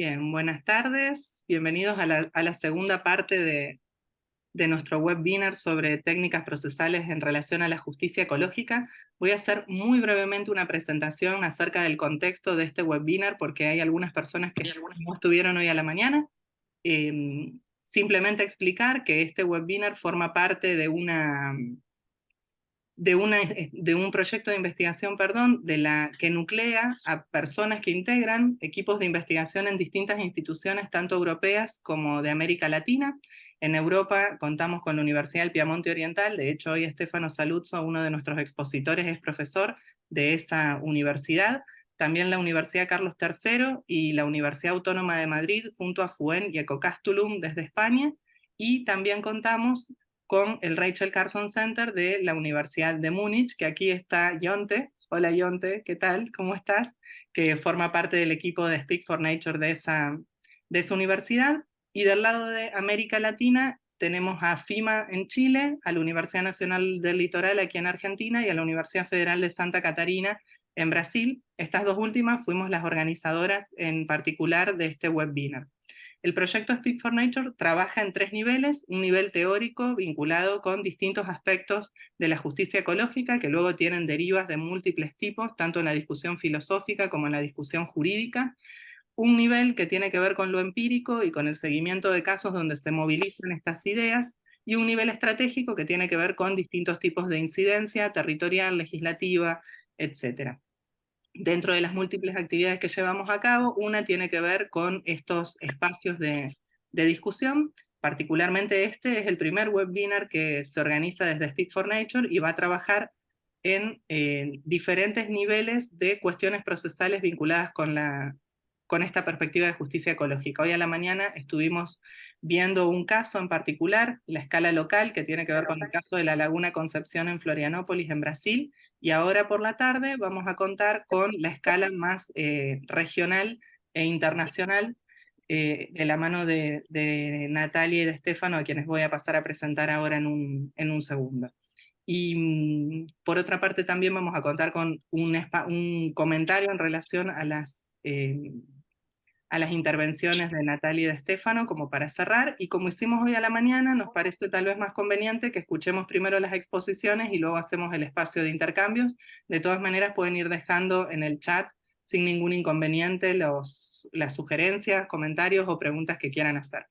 Bien, buenas tardes. Bienvenidos a la segunda parte de nuestro webinar sobre técnicas procesales en relación a la justicia ecológica. Voy a hacer muy brevemente una presentación acerca del contexto de este webinar porque hay algunas personas que no estuvieron hoy a la mañana. Simplemente explicar que este webinar forma parte de un proyecto de investigación, perdón, que nuclea a personas que integran equipos de investigación en distintas instituciones, tanto europeas como de América Latina. En Europa contamos con la Universidad del Piamonte Oriental. De hecho, hoy Stefano Saluzzo, uno de nuestros expositores, es profesor de esa universidad. También la Universidad Carlos III y la Universidad Autónoma de Madrid, junto a FUEN y Ecocastulum desde España. Y también contamos con el Rachel Carson Center de la Universidad de Múnich, que aquí está Yonte. Hola Yonte, ¿qué tal? ¿Cómo estás? Que forma parte del equipo de Speak for Nature de esa universidad. Y del lado de América Latina tenemos a FIMA en Chile, a la Universidad Nacional del Litoral aquí en Argentina y a la Universidad Federal de Santa Catarina en Brasil. Estas dos últimas fuimos las organizadoras en particular de este webinar. El proyecto Speak for Nature trabaja en tres niveles: un nivel teórico vinculado con distintos aspectos de la justicia ecológica que luego tienen derivas de múltiples tipos, tanto en la discusión filosófica como en la discusión jurídica; un nivel que tiene que ver con lo empírico y con el seguimiento de casos donde se movilizan estas ideas; y un nivel estratégico que tiene que ver con distintos tipos de incidencia territorial, legislativa, etcétera. Dentro de las múltiples actividades que llevamos a cabo, una tiene que ver con estos espacios de discusión. Particularmente este es el primer webinar que se organiza desde Speak for Nature y va a trabajar en diferentes niveles de cuestiones procesales vinculadas con esta perspectiva de justicia ecológica. Hoy a la mañana estuvimos viendo un caso en particular, la escala local, que tiene que ver con el caso de la Laguna Concepción en Florianópolis, en Brasil, y ahora por la tarde vamos a contar con la escala más regional e internacional, de la mano de Natalia y de Stefano, a quienes voy a pasar a presentar ahora en un segundo. Y por otra parte también vamos a contar con un comentario en relación a las intervenciones de Natalia y de Stefano, como para cerrar. Y como hicimos hoy a la mañana, nos parece tal vez más conveniente que escuchemos primero las exposiciones y luego hacemos el espacio de intercambios. De todas maneras, pueden ir dejando en el chat sin ningún inconveniente las sugerencias, comentarios o preguntas que quieran hacer.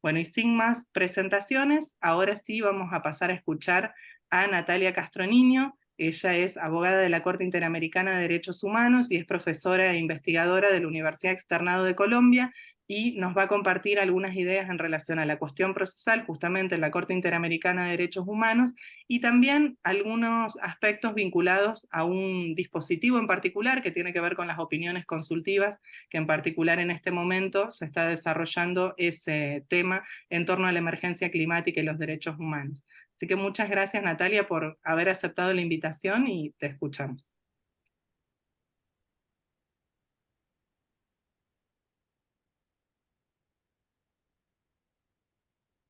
Bueno, y sin más presentaciones, ahora sí vamos a pasar a escuchar a Natalia Castroniño. Ella es abogada de la Corte Interamericana de Derechos Humanos y es profesora e investigadora de la Universidad Externado de Colombia, y nos va a compartir algunas ideas en relación a la cuestión procesal justamente en la Corte Interamericana de Derechos Humanos, y también algunos aspectos vinculados a un dispositivo en particular que tiene que ver con las opiniones consultivas, que en particular en este momento se está desarrollando ese tema en torno a la emergencia climática y los derechos humanos. Así que muchas gracias, Natalia, por haber aceptado la invitación y te escuchamos.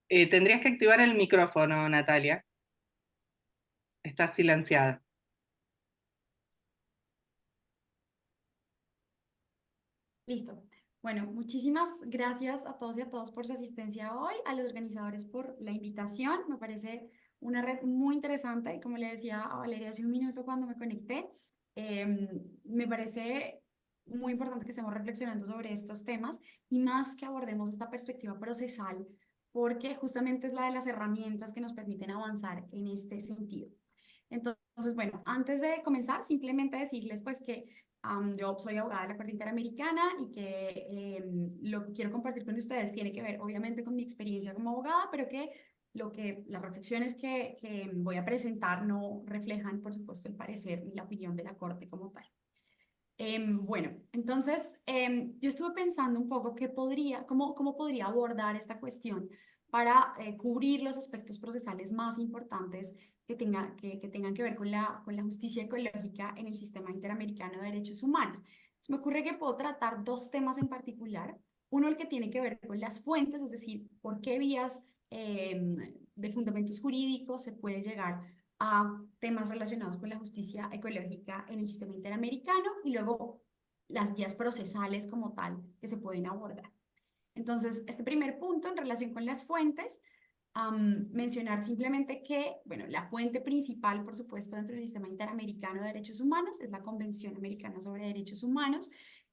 Tendrías que activar el micrófono, Natalia. Está silenciada. Listo. Bueno, muchísimas gracias a todos y a todas por su asistencia hoy, a los organizadores por la invitación. Me parece una red muy interesante y como le decía a Valeria hace un minuto cuando me conecté, me parece muy importante que estemos reflexionando sobre estos temas y más que abordemos esta perspectiva procesal, porque justamente es la de las herramientas que nos permiten avanzar en este sentido. Entonces, bueno, antes de comenzar, simplemente decirles pues que yo soy abogada de la Corte Interamericana y que lo que quiero compartir con ustedes tiene que ver obviamente con mi experiencia como abogada, pero que las reflexiones que voy a presentar no reflejan, por supuesto, el parecer ni la opinión de la Corte como tal. Bueno, entonces yo estuve pensando un poco cómo podría abordar esta cuestión para cubrir los aspectos procesales más importantes que tengan que ver con con la justicia ecológica en el sistema interamericano de derechos humanos. Se me ocurre que puedo tratar dos temas en particular. Uno, el que tiene que ver con las fuentes, es decir, por qué vías de fundamentos jurídicos se puede llegar a temas relacionados con la justicia ecológica en el sistema interamericano, y luego las vías procesales como tal que se pueden abordar. Entonces, este primer punto en relación con las fuentes, mencionar simplemente que, bueno, la fuente principal, por supuesto, dentro del sistema interamericano de derechos humanos es la Convención Americana sobre Derechos Humanos.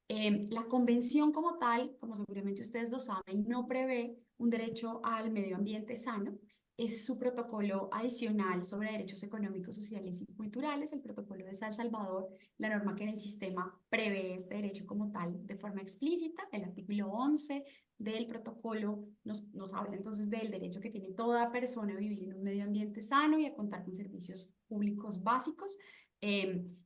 La convención como tal, como seguramente ustedes lo saben, no prevé un derecho al medio ambiente sano. Es su protocolo adicional sobre derechos económicos, sociales y culturales, el protocolo de San Salvador, la norma que en el sistema prevé este derecho como tal de forma explícita, el artículo 11 del protocolo nos habla entonces del derecho que tiene toda persona a vivir en un medio ambiente sano y a contar con servicios públicos básicos.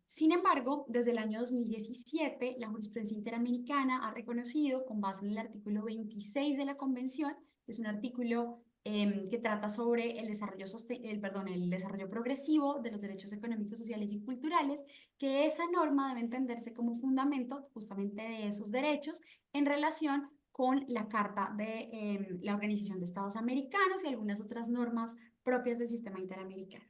Sin embargo, desde el año 2017, la jurisprudencia interamericana ha reconocido, con base en el artículo 26 de la Convención, que es un artículo que trata sobre el desarrollo, el desarrollo progresivo de los derechos económicos, sociales y culturales, que esa norma debe entenderse como fundamento justamente de esos derechos en relación con la Carta de la Organización de Estados Americanos y algunas otras normas propias del sistema interamericano.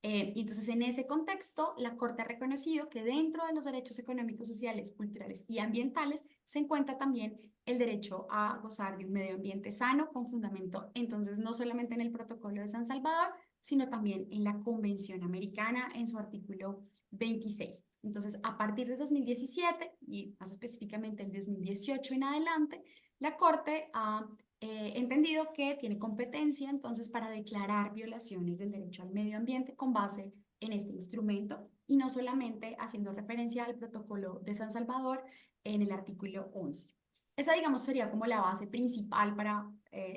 Y entonces, en ese contexto, la Corte ha reconocido que dentro de los derechos económicos, sociales, culturales y ambientales se encuentra también el derecho a gozar de un medio ambiente sano con fundamento, entonces, no solamente en el Protocolo de San Salvador, sino también en la Convención Americana en su artículo 26. Entonces, a partir de 2017 y más específicamente el 2018 en adelante, la Corte ha entendido que tiene competencia entonces para declarar violaciones del derecho al medio ambiente con base en este instrumento y no solamente haciendo referencia al protocolo de San Salvador en el artículo 11. Esa, digamos, sería como la base principal para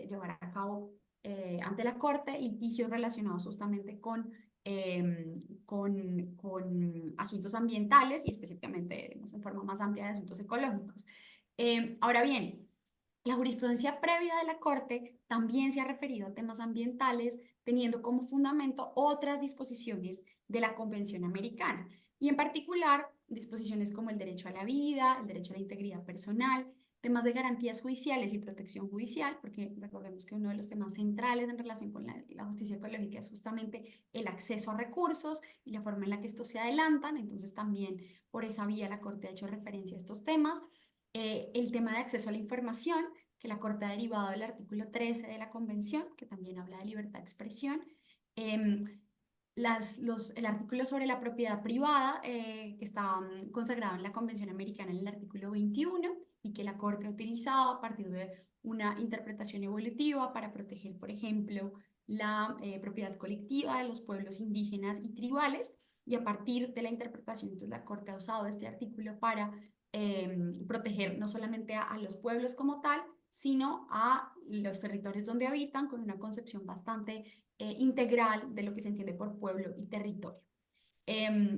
llevar a cabo ante la Corte litigios relacionados justamente con asuntos ambientales y específicamente, digamos, en forma más amplia de asuntos ecológicos. Ahora bien, la jurisprudencia previa de la Corte también se ha referido a temas ambientales, teniendo como fundamento otras disposiciones de la Convención Americana, y en particular disposiciones como el derecho a la vida, el derecho a la integridad personal, temas de garantías judiciales y protección judicial, porque recordemos que uno de los temas centrales en relación con la justicia ecológica es justamente el acceso a recursos y la forma en la que estos se adelantan, entonces también por esa vía la Corte ha hecho referencia a estos temas. El tema de acceso a la información, que la Corte ha derivado del artículo 13 de la Convención, que también habla de libertad de expresión. Em, el artículo sobre la propiedad privada, que está consagrado en la Convención Americana en el artículo 21 y que la Corte ha utilizado a partir de una interpretación evolutiva para proteger, por ejemplo, la propiedad colectiva de los pueblos indígenas y tribales. Y a partir de la interpretación, entonces la Corte ha usado este artículo para proteger no solamente a los pueblos como tal, sino a los territorios donde habitan con una concepción bastante integral de lo que se entiende por pueblo y territorio.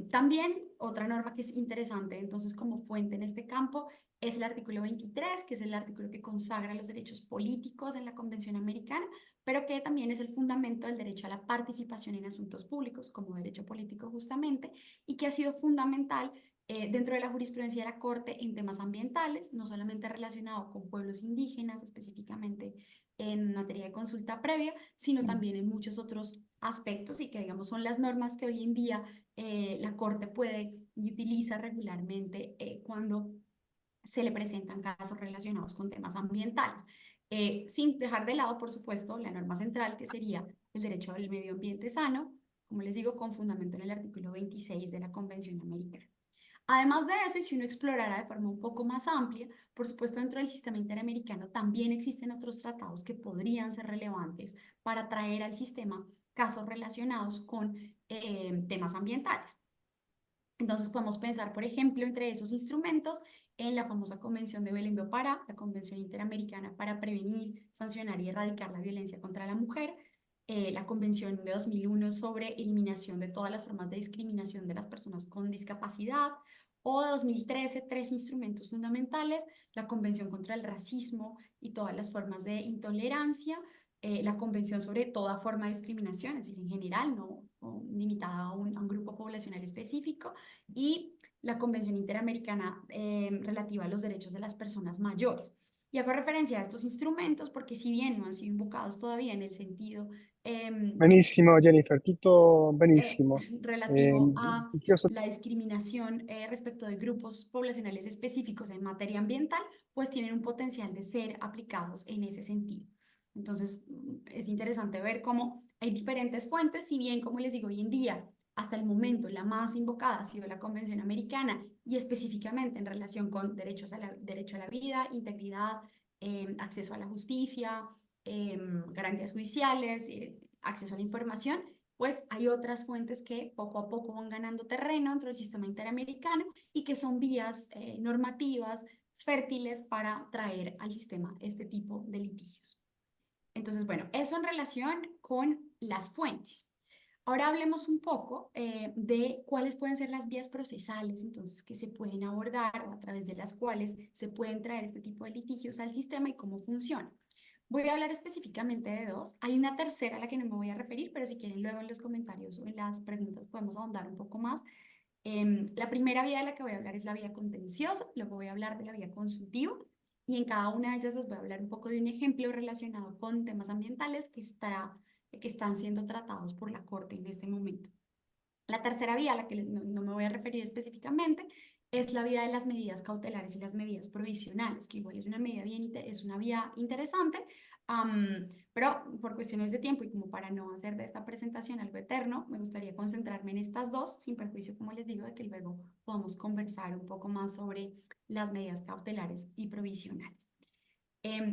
También otra norma que es interesante, entonces, como fuente en este campo, es el artículo 23, que es el artículo que consagra los derechos políticos en la Convención Americana, pero que también es el fundamento del derecho a la participación en asuntos públicos como derecho político justamente, y que ha sido fundamental dentro de la jurisprudencia de la Corte en temas ambientales, no solamente relacionado con pueblos indígenas, específicamente en materia de consulta previa, sino también en muchos otros aspectos y que, digamos, son las normas que hoy en día la Corte puede y utiliza regularmente cuando se le presentan casos relacionados con temas ambientales. Sin dejar de lado, por supuesto, la norma central, que sería el derecho al medio ambiente sano, como les digo, con fundamento en el artículo 26 de la Convención Americana. Además de eso, y si uno explorara de forma un poco más amplia, por supuesto, dentro del sistema interamericano también existen otros tratados que podrían ser relevantes para traer al sistema casos relacionados con temas ambientales. Entonces podemos pensar, por ejemplo, entre esos instrumentos en la famosa Convención de Belém do Pará, la Convención Interamericana para Prevenir, Sancionar y Erradicar la Violencia contra la Mujer, la Convención de 2001 sobre eliminación de todas las formas de discriminación de las personas con discapacidad, o de 2013, tres instrumentos fundamentales, la Convención contra el Racismo y todas las formas de intolerancia, la Convención sobre toda forma de discriminación, es decir, en general, no limitada a un grupo poblacional específico, y la Convención Interamericana relativa a los derechos de las personas mayores. Y hago referencia a estos instrumentos porque si bien no han sido invocados todavía en el sentido em, Benissimo Jennifer, tutto benissimo. relativo a Io la discriminación respecto de grupos poblacionales específicos en materia ambiental, pues tienen un potencial de ser aplicados en ese sentido. Entonces, es interesante ver cómo hay diferentes fuentes, si bien, como les digo, hoy en día, hasta el momento, la más invocada ha sido la Convención Americana y específicamente en relación con derecho a la vida, integridad, acceso a la justicia, garantías judiciales, acceso a la información, pues hay otras fuentes que poco a poco van ganando terreno dentro del sistema interamericano y que son vías normativas fértiles para traer al sistema este tipo de litigios. Entonces, bueno, eso en relación con las fuentes. Ahora hablemos un poco de cuáles pueden ser las vías procesales, entonces, que se pueden abordar o a través de las cuales se pueden traer este tipo de litigios al sistema y cómo funciona. Voy a hablar específicamente de dos. Hay una tercera a la que no me voy a referir, pero si quieren luego en los comentarios o en las preguntas podemos ahondar un poco más. La primera vía de la que voy a hablar es la vía contenciosa, luego voy a hablar de la vía consultiva y en cada una de ellas les voy a hablar un poco de un ejemplo relacionado con temas ambientales que están siendo tratados por la Corte en este momento. La tercera vía, a la que no me voy a referir específicamente, es la vía de las medidas cautelares y las medidas provisionales, que igual es una medida es una vía interesante, pero por cuestiones de tiempo y como para no hacer de esta presentación algo eterno, me gustaría concentrarme en estas dos, sin perjuicio, como les digo, de que luego podamos conversar un poco más sobre las medidas cautelares y provisionales.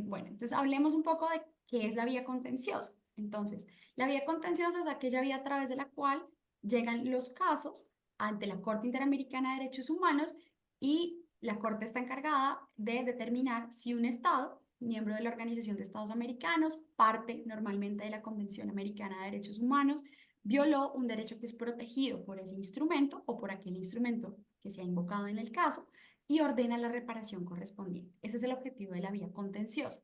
Bueno, entonces hablemos un poco de qué es la vía contenciosa. Entonces, la vía contenciosa es aquella vía a través de la cual llegan los casos ante la Corte Interamericana de Derechos Humanos y la Corte está encargada de determinar si un Estado, miembro de la Organización de Estados Americanos, parte normalmente de la Convención Americana de Derechos Humanos, violó un derecho que es protegido por ese instrumento o por aquel instrumento que se ha invocado en el caso y ordena la reparación correspondiente. Ese es el objetivo de la vía contenciosa.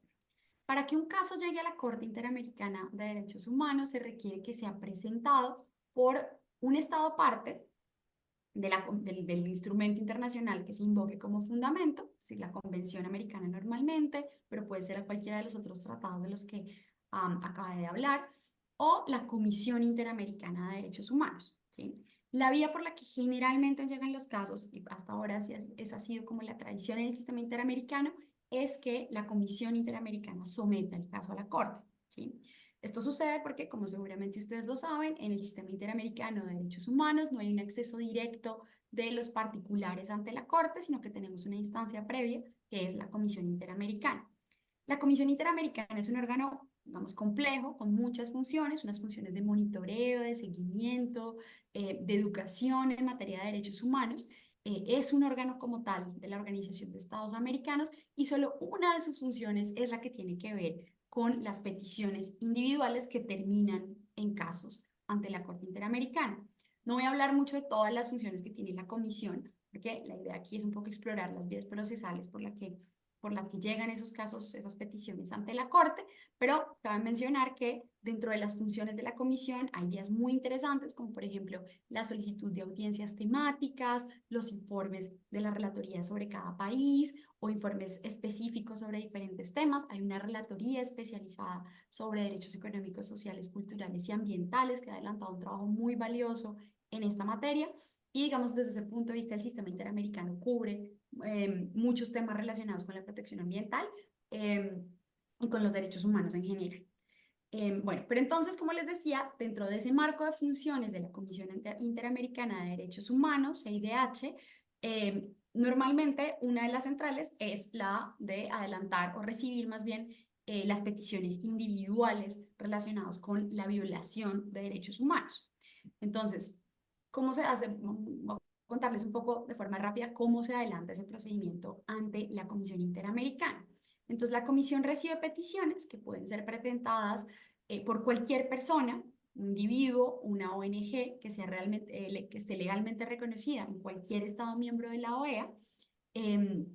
Para que un caso llegue a la Corte Interamericana de Derechos Humanos, se requiere que sea presentado por un Estado parte del instrumento internacional que se invoque como fundamento, es la Convención Americana normalmente, pero puede ser a cualquiera de los otros tratados de los que acabé de hablar, o la Comisión Interamericana de Derechos Humanos, ¿sí? La vía por la que generalmente llegan los casos, y hasta ahora esa ha sido como la tradición en el sistema interamericano, es que la Comisión Interamericana someta el caso a la Corte, ¿sí? Esto sucede porque, como seguramente ustedes lo saben, en el sistema interamericano de derechos humanos no hay un acceso directo de los particulares ante la Corte, sino que tenemos una instancia previa, que es la Comisión Interamericana. La Comisión Interamericana es un órgano, digamos, complejo, con muchas funciones, unas funciones de monitoreo, de seguimiento, de educación en materia de derechos humanos. Es un órgano como tal de la Organización de Estados Americanos y solo una de sus funciones es la que tiene que ver con las peticiones individuales que terminan en casos ante la Corte Interamericana. No voy a hablar mucho de todas las funciones que tiene la comisión, porque la idea aquí es un poco explorar las vías procesales por las que llegan esos casos, esas peticiones ante la Corte, pero cabe mencionar que dentro de las funciones de la comisión hay vías muy interesantes, como por ejemplo la solicitud de audiencias temáticas, los informes de la relatoría sobre cada país o informes específicos sobre diferentes temas. Hay una relatoría especializada sobre derechos económicos, sociales, culturales y ambientales que ha adelantado un trabajo muy valioso en esta materia. Y digamos, desde ese punto de vista, el sistema interamericano cubre muchos temas relacionados con la protección ambiental y con los derechos humanos en general. Bueno, pero entonces, como les decía, dentro de ese marco de funciones de la Comisión Interamericana de Derechos Humanos, CIDH, normalmente una de las centrales es la de adelantar o recibir más bien las peticiones individuales relacionadas con la violación de derechos humanos. Entonces, ¿cómo se hace? Voy a contarles un poco de forma rápida cómo se adelanta ese procedimiento ante la Comisión Interamericana. Entonces, la comisión recibe peticiones que pueden ser presentadas por cualquier persona, un individuo, una ONG que sea realmente, que esté legalmente reconocida en cualquier Estado miembro de la OEA, eh,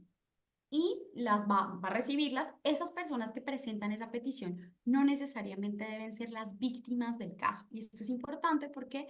y va a recibirlas. Esas personas que presentan esa petición no necesariamente deben ser las víctimas del caso. Y esto es importante porque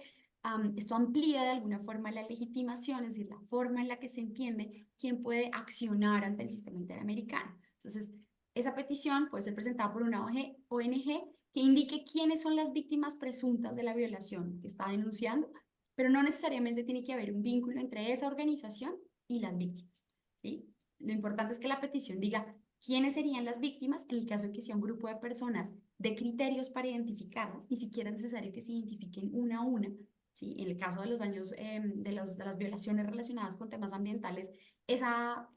esto amplía de alguna forma la legitimación, es decir, la forma en la que se entiende quién puede accionar ante el sistema interamericano. Entonces, Esa petición puede ser presentada por una ONG que indique quiénes son las víctimas presuntas de la violación que está denunciando, pero no necesariamente tiene que haber un vínculo entre esa organización y las víctimas, ¿sí? Lo importante es que la petición diga quiénes serían las víctimas en el caso de que sea un grupo de personas de criterios para identificarlas, ni siquiera es necesario que se identifiquen una a una, ¿sí? En el caso de los daños, de las violaciones relacionadas con temas ambientales, esa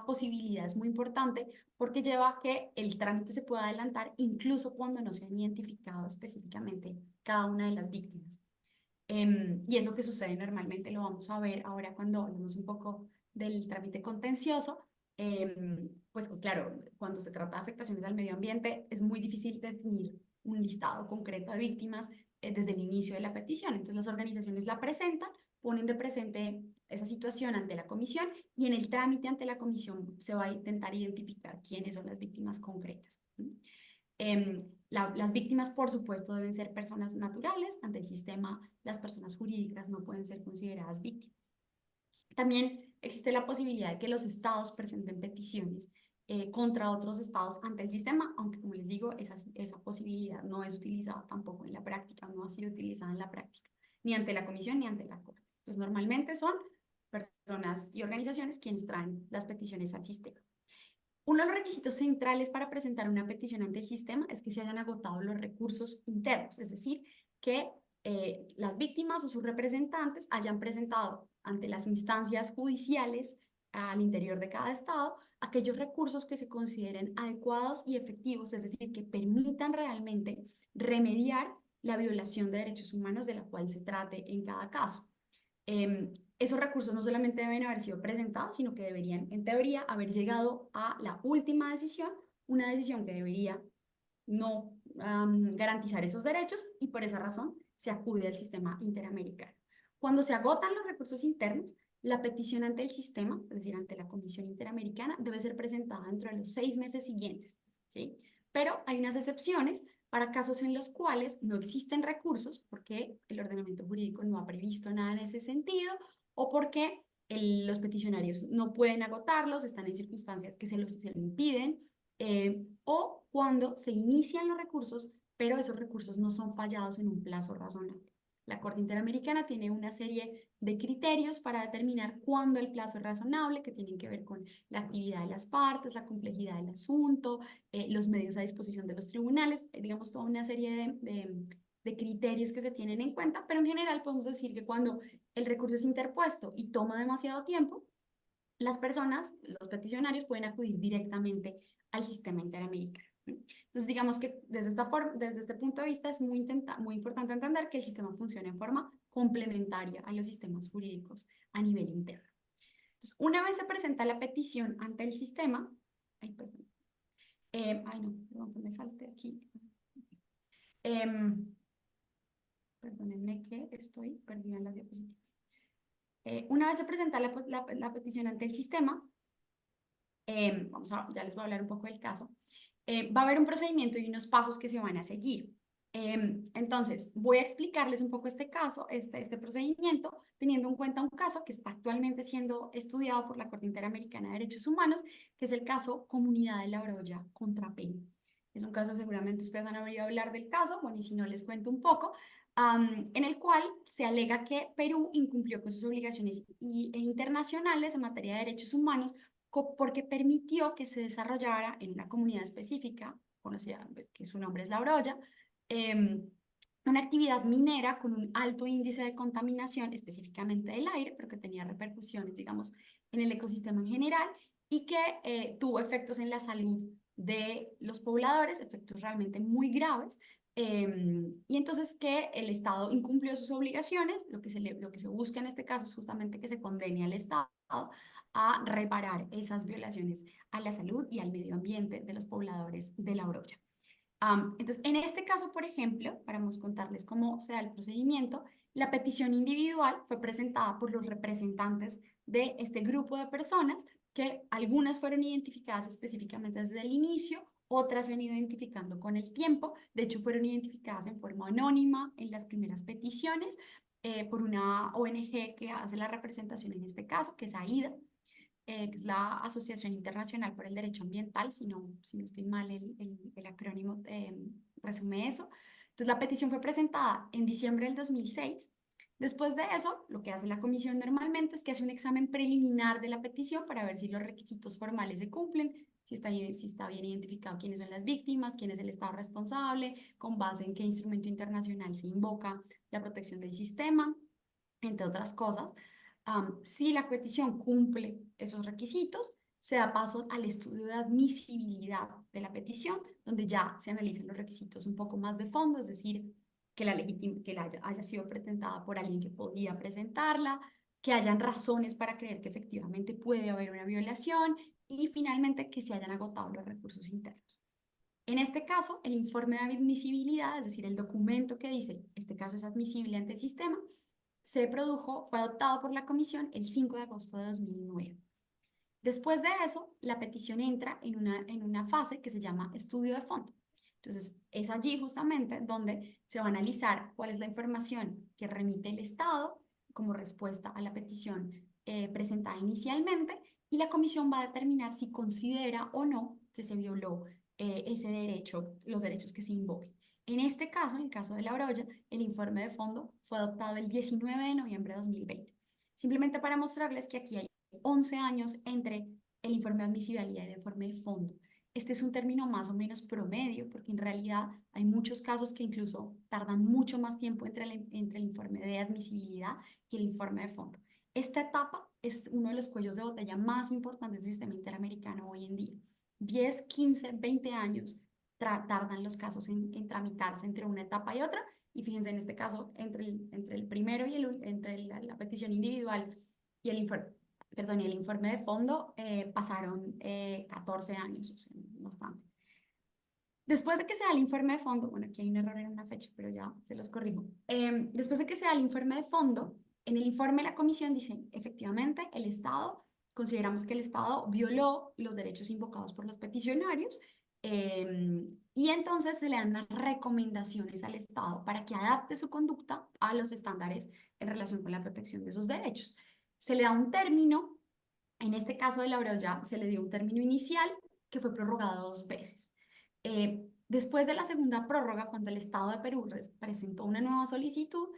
posibilidad es muy importante porque lleva a que el trámite se pueda adelantar incluso cuando no se han identificado específicamente cada una de las víctimas. Y es lo que sucede normalmente, lo vamos a ver ahora cuando hablemos un poco del trámite contencioso. Pues claro, cuando se trata de afectaciones al medio ambiente, es muy difícil definir un listado concreto de víctimas desde el inicio de la petición. Entonces las organizaciones la presentan, ponen de presente esa situación ante la comisión y en el trámite ante la comisión se va a intentar identificar quiénes son las víctimas concretas. Las víctimas, por supuesto, deben ser personas naturales. Ante el sistema, las personas jurídicas no pueden ser consideradas víctimas. También existe la posibilidad de que los estados presenten peticiones contra otros estados ante el sistema, aunque como les digo, esa posibilidad no es utilizada tampoco en la práctica, no ha sido utilizada en la práctica, ni ante la comisión ni ante la corte. Entonces, normalmente son personas y organizaciones quienes traen las peticiones al sistema. Uno de los requisitos centrales para presentar una petición ante el sistema es que se hayan agotado los recursos internos, es decir, que las víctimas o sus representantes hayan presentado ante las instancias judiciales al interior de cada estado aquellos recursos que se consideren adecuados y efectivos, es decir, que permitan realmente remediar la violación de derechos humanos de la cual se trate en cada caso. Esos recursos no solamente deben haber sido presentados, sino que deberían, en teoría, haber llegado a la última decisión, una decisión que debería no garantizar esos derechos y por esa razón se acude al sistema interamericano. Cuando se agotan los recursos internos, la petición ante el sistema, es decir, ante la Comisión Interamericana, debe ser presentada dentro de los 6 meses siguientes, ¿sí? Pero hay unas excepciones para casos en los cuales no existen recursos porque el ordenamiento jurídico no ha previsto nada en ese sentido o porque los peticionarios no pueden agotarlos, están en circunstancias que se lo impiden, o cuando se inician los recursos, pero esos recursos no son fallados en un plazo razonable. La Corte Interamericana tiene una serie de criterios para determinar cuándo el plazo es razonable, que tienen que ver con la actividad de las partes, la complejidad del asunto, los medios a disposición de los tribunales, digamos, toda una serie de criterios que se tienen en cuenta, pero en general podemos decir que cuando el recurso es interpuesto y toma demasiado tiempo, las personas, los peticionarios, pueden acudir directamente al sistema interamericano. Entonces, digamos que desde este punto de vista es muy importante entender que el sistema funciona en forma complementaria a los sistemas jurídicos a nivel interno. Entonces, una vez se presenta la petición ante el sistema, ay, perdón, no, perdón, que me salte aquí. Perdónenme que estoy perdida en las diapositivas. Una vez se presenta la petición ante el sistema, ya les voy a hablar un poco del caso, va a haber un procedimiento y unos pasos que se van a seguir. Entonces, voy a explicarles un poco este caso, este procedimiento, teniendo en cuenta un caso que está actualmente siendo estudiado por la Corte Interamericana de Derechos Humanos, que es el caso Comunidad de La Oroya contra Perú. Es un caso, seguramente ustedes han oído hablar del caso, bueno, y si no les cuento un poco, en el cual se alega que Perú incumplió con sus obligaciones internacionales en materia de derechos humanos porque permitió que se desarrollara en una comunidad específica, conocida, pues, que su nombre es La Oroya, una actividad minera con un alto índice de contaminación, específicamente del aire, pero que tenía repercusiones, digamos, en el ecosistema en general y que tuvo efectos en la salud de los pobladores, efectos realmente muy graves. Y entonces que el Estado incumplió sus obligaciones, lo que se busca en este caso es justamente que se condene al Estado a reparar esas violaciones a la salud y al medio ambiente de los pobladores de La Oroya. Entonces, en este caso, por ejemplo, para contarles cómo se da el procedimiento, la petición individual fue presentada por los representantes de este grupo de personas, que algunas fueron identificadas específicamente desde el inicio, otras se han ido identificando con el tiempo, de hecho fueron identificadas en forma anónima en las primeras peticiones por una ONG que hace la representación en este caso, que es AIDA. que es la Asociación Internacional por el Derecho Ambiental, si no estoy mal, el acrónimo resume eso. Entonces, la petición fue presentada en diciembre del 2006. Después de eso, lo que hace la comisión normalmente es que hace un examen preliminar de la petición para ver si los requisitos formales se cumplen, si está bien identificado quiénes son las víctimas, quién es el Estado responsable, con base en qué instrumento internacional se invoca la protección del sistema, entre otras cosas. Si la petición cumple esos requisitos, se da paso al estudio de admisibilidad de la petición, donde ya se analizan los requisitos un poco más de fondo, es decir, que haya sido presentada por alguien que podía presentarla, que hayan razones para creer que efectivamente puede haber una violación y finalmente que se hayan agotado los recursos internos. En este caso, el informe de admisibilidad, es decir, el documento que dice este caso es admisible ante el sistema, fue adoptado por la comisión el 5 de agosto de 2009. Después de eso, la petición entra en una fase que se llama estudio de fondo. Entonces, es allí justamente donde se va a analizar cuál es la información que remite el Estado como respuesta a la petición presentada inicialmente, y la comisión va a determinar si considera o no que se violó ese derecho, los derechos que se invoquen. En este caso, en el caso de La Broya, el informe de fondo fue adoptado el 19 de noviembre de 2020. Simplemente para mostrarles que aquí hay 11 años entre el informe de admisibilidad y el informe de fondo. Este es un término más o menos promedio, porque en realidad hay muchos casos que incluso tardan mucho más tiempo entre el informe de admisibilidad que el informe de fondo. Esta etapa es uno de los cuellos de botella más importantes del sistema interamericano hoy en día. 10, 15, 20 años tardan los casos en tramitarse entre una etapa y otra, y fíjense en este caso, entre el primero y entre la petición individual y el informe de fondo, pasaron 14 años, o sea, bastante. Después de que se da el informe de fondo, bueno, aquí hay un error en una fecha, pero ya se los corrijo. Después de que se da el informe de fondo, en el informe la comisión dice, efectivamente, consideramos que el Estado violó los derechos invocados por los peticionarios, y entonces se le dan unas recomendaciones al Estado para que adapte su conducta a los estándares en relación con la protección de esos derechos. Se le da un término, en este caso de La Broya se le dio un término inicial que fue prorrogado 2 veces. Después de la segunda prórroga, cuando el Estado de Perú presentó una nueva solicitud,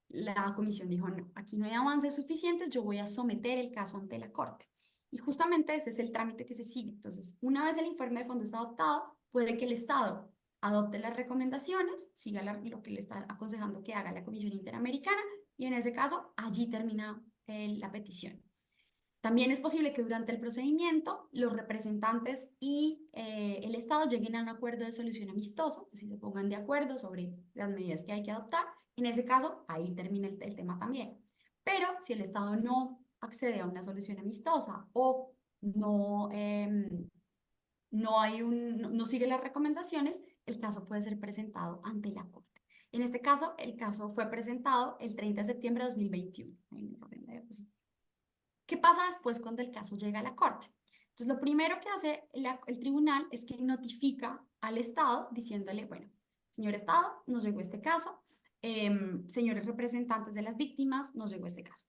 la comisión dijo, no, aquí no hay avances suficientes, yo voy a someter el caso ante la Corte. Y justamente ese es el trámite que se sigue. Entonces, una vez el informe de fondo está adoptado, puede que el Estado adopte las recomendaciones, siga lo que le está aconsejando que haga la Comisión Interamericana, y en ese caso, allí termina la petición. También es posible que durante el procedimiento los representantes y el Estado lleguen a un acuerdo de solución amistosa, es decir, se pongan de acuerdo sobre las medidas que hay que adoptar. En ese caso, ahí termina el tema también. Pero si el Estado no accede a una solución amistosa o no sigue las recomendaciones, el caso puede ser presentado ante la Corte. En este caso, el caso fue presentado el 30 de septiembre de 2021. ¿Qué pasa después cuando el caso llega a la Corte? Entonces, lo primero que hace el tribunal es que notifica al Estado diciéndole, bueno, señor Estado, nos llegó este caso, señores representantes de las víctimas, nos llegó este caso.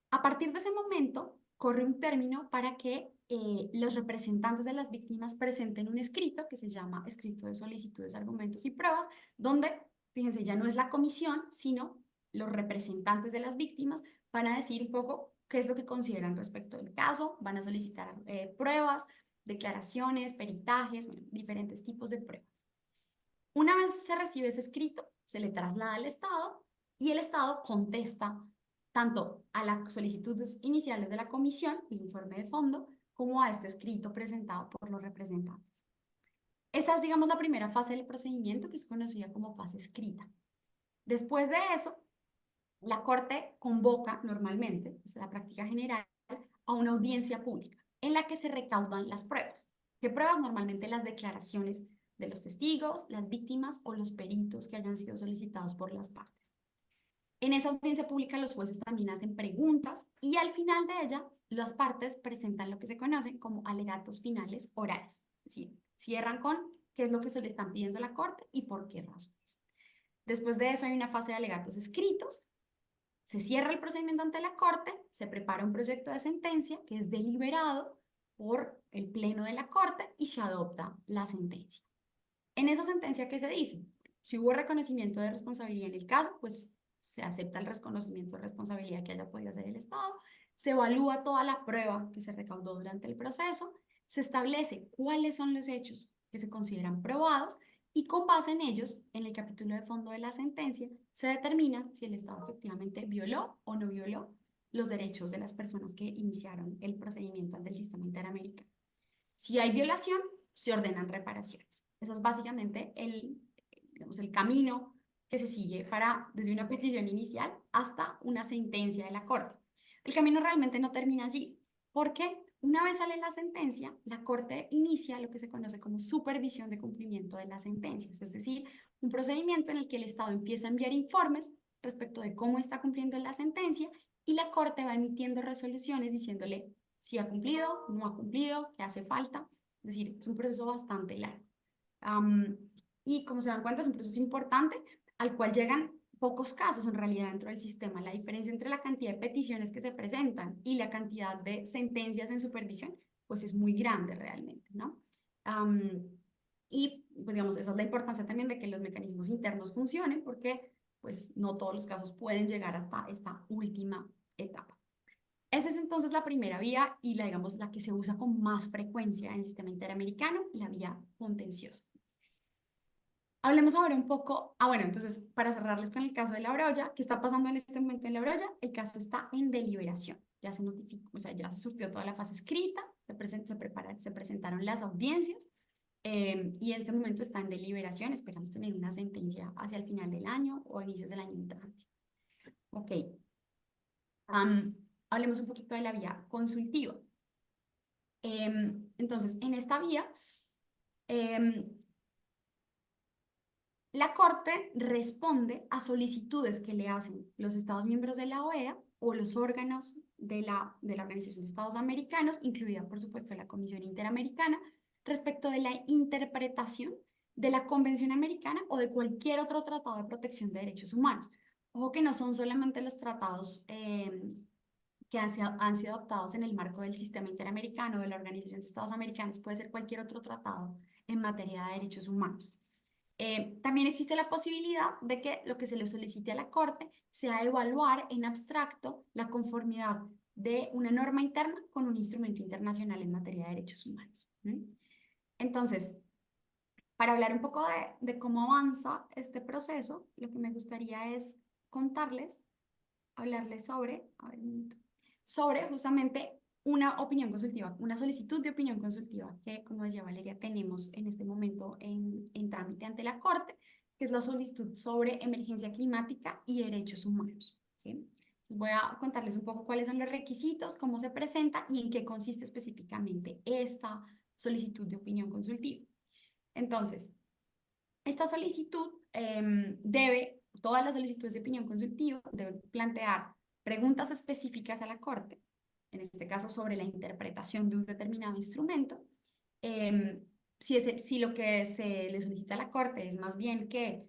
A partir de ese momento, corre un término para que los representantes de las víctimas presenten un escrito que se llama escrito de solicitudes, argumentos y pruebas, donde, fíjense, ya no es la comisión, sino los representantes de las víctimas van a decir un poco qué es lo que consideran respecto del caso, van a solicitar pruebas, declaraciones, peritajes, bueno, diferentes tipos de pruebas. Una vez se recibe ese escrito, se le traslada al Estado y el Estado contesta tanto a las solicitudes iniciales de la comisión, el informe de fondo, como a este escrito presentado por los representantes. Esa es, digamos, la primera fase del procedimiento, que es conocida como fase escrita. Después de eso, la Corte convoca normalmente, es la práctica general, a una audiencia pública en la que se recaudan las pruebas. ¿Qué pruebas? Normalmente las declaraciones de los testigos, las víctimas o los peritos que hayan sido solicitados por las partes. En esa audiencia pública los jueces también hacen preguntas y al final de ella las partes presentan lo que se conocen como alegatos finales orales. Es decir, cierran con qué es lo que se le están pidiendo a la Corte y por qué razones. Después de eso hay una fase de alegatos escritos. Se cierra el procedimiento ante la Corte, se prepara un proyecto de sentencia que es deliberado por el Pleno de la Corte y se adopta la sentencia. En esa sentencia, ¿qué se dice? Si hubo reconocimiento de responsabilidad en el caso, pues se acepta el reconocimiento de responsabilidad que haya podido hacer el Estado, se evalúa toda la prueba que se recaudó durante el proceso, se establece cuáles son los hechos que se consideran probados y con base en ellos, en el capítulo de fondo de la sentencia, se determina si el Estado efectivamente violó o no violó los derechos de las personas que iniciaron el procedimiento ante el sistema interamericano. Si hay violación, se ordenan reparaciones. Ese es básicamente digamos, el camino que se sigue desde una petición inicial hasta una sentencia de la Corte. El camino realmente no termina allí, porque una vez sale la sentencia, la Corte inicia lo que se conoce como supervisión de cumplimiento de las sentencias, es decir, un procedimiento en el que el Estado empieza a enviar informes respecto de cómo está cumpliendo la sentencia y la Corte va emitiendo resoluciones diciéndole si ha cumplido, no ha cumplido, qué hace falta. Es decir, es un proceso bastante largo. Y como se dan cuenta, es un proceso importante al cual llegan pocos casos en realidad dentro del sistema. La diferencia entre la cantidad de peticiones que se presentan y la cantidad de sentencias en supervisión, pues es muy grande realmente, ¿no? Y pues digamos, esa es la importancia también de que los mecanismos internos funcionen porque pues no todos los casos pueden llegar hasta esta última etapa. Esa es entonces la primera vía y digamos, la que se usa con más frecuencia en el sistema interamericano, la vía contenciosa. Hablemos ahora un poco, bueno, entonces para cerrarles con el caso de La Broya, ¿qué está pasando en este momento en La Broya? El caso está en deliberación, ya se notificó, o sea, ya se surtió toda la fase escrita, se presentaron las audiencias y en este momento está en deliberación, esperamos tener una sentencia hacia el final del año o inicios del año entrante. Ok, hablemos un poquito de la vía consultiva. Entonces, en esta vía, la Corte responde a solicitudes que le hacen los Estados miembros de la OEA o los órganos de la Organización de Estados Americanos, incluida, por supuesto, la Comisión Interamericana, respecto de la interpretación de la Convención Americana o de cualquier otro tratado de protección de derechos humanos. Ojo que no son solamente los tratados que han sido adoptados en el marco del sistema interamericano, de la Organización de Estados Americanos, puede ser cualquier otro tratado en materia de derechos humanos. También existe la posibilidad de que lo que se le solicite a la Corte sea evaluar en abstracto la conformidad de una norma interna con un instrumento internacional en materia de derechos humanos. Entonces, para hablar un poco de cómo avanza este proceso, lo que me gustaría es contarles, hablarles sobre justamente una opinión consultiva, una solicitud de opinión consultiva que, como decía Valeria, tenemos en este momento en trámite ante la Corte, que es la solicitud sobre emergencia climática y derechos humanos, ¿sí? Entonces voy a contarles un poco cuáles son los requisitos, cómo se presenta y en qué consiste específicamente esta solicitud de opinión consultiva. Entonces, esta solicitud todas las solicitudes de opinión consultiva deben plantear preguntas específicas a la Corte, en este caso sobre la interpretación de un determinado instrumento. Si lo que se le solicita a la Corte es más bien que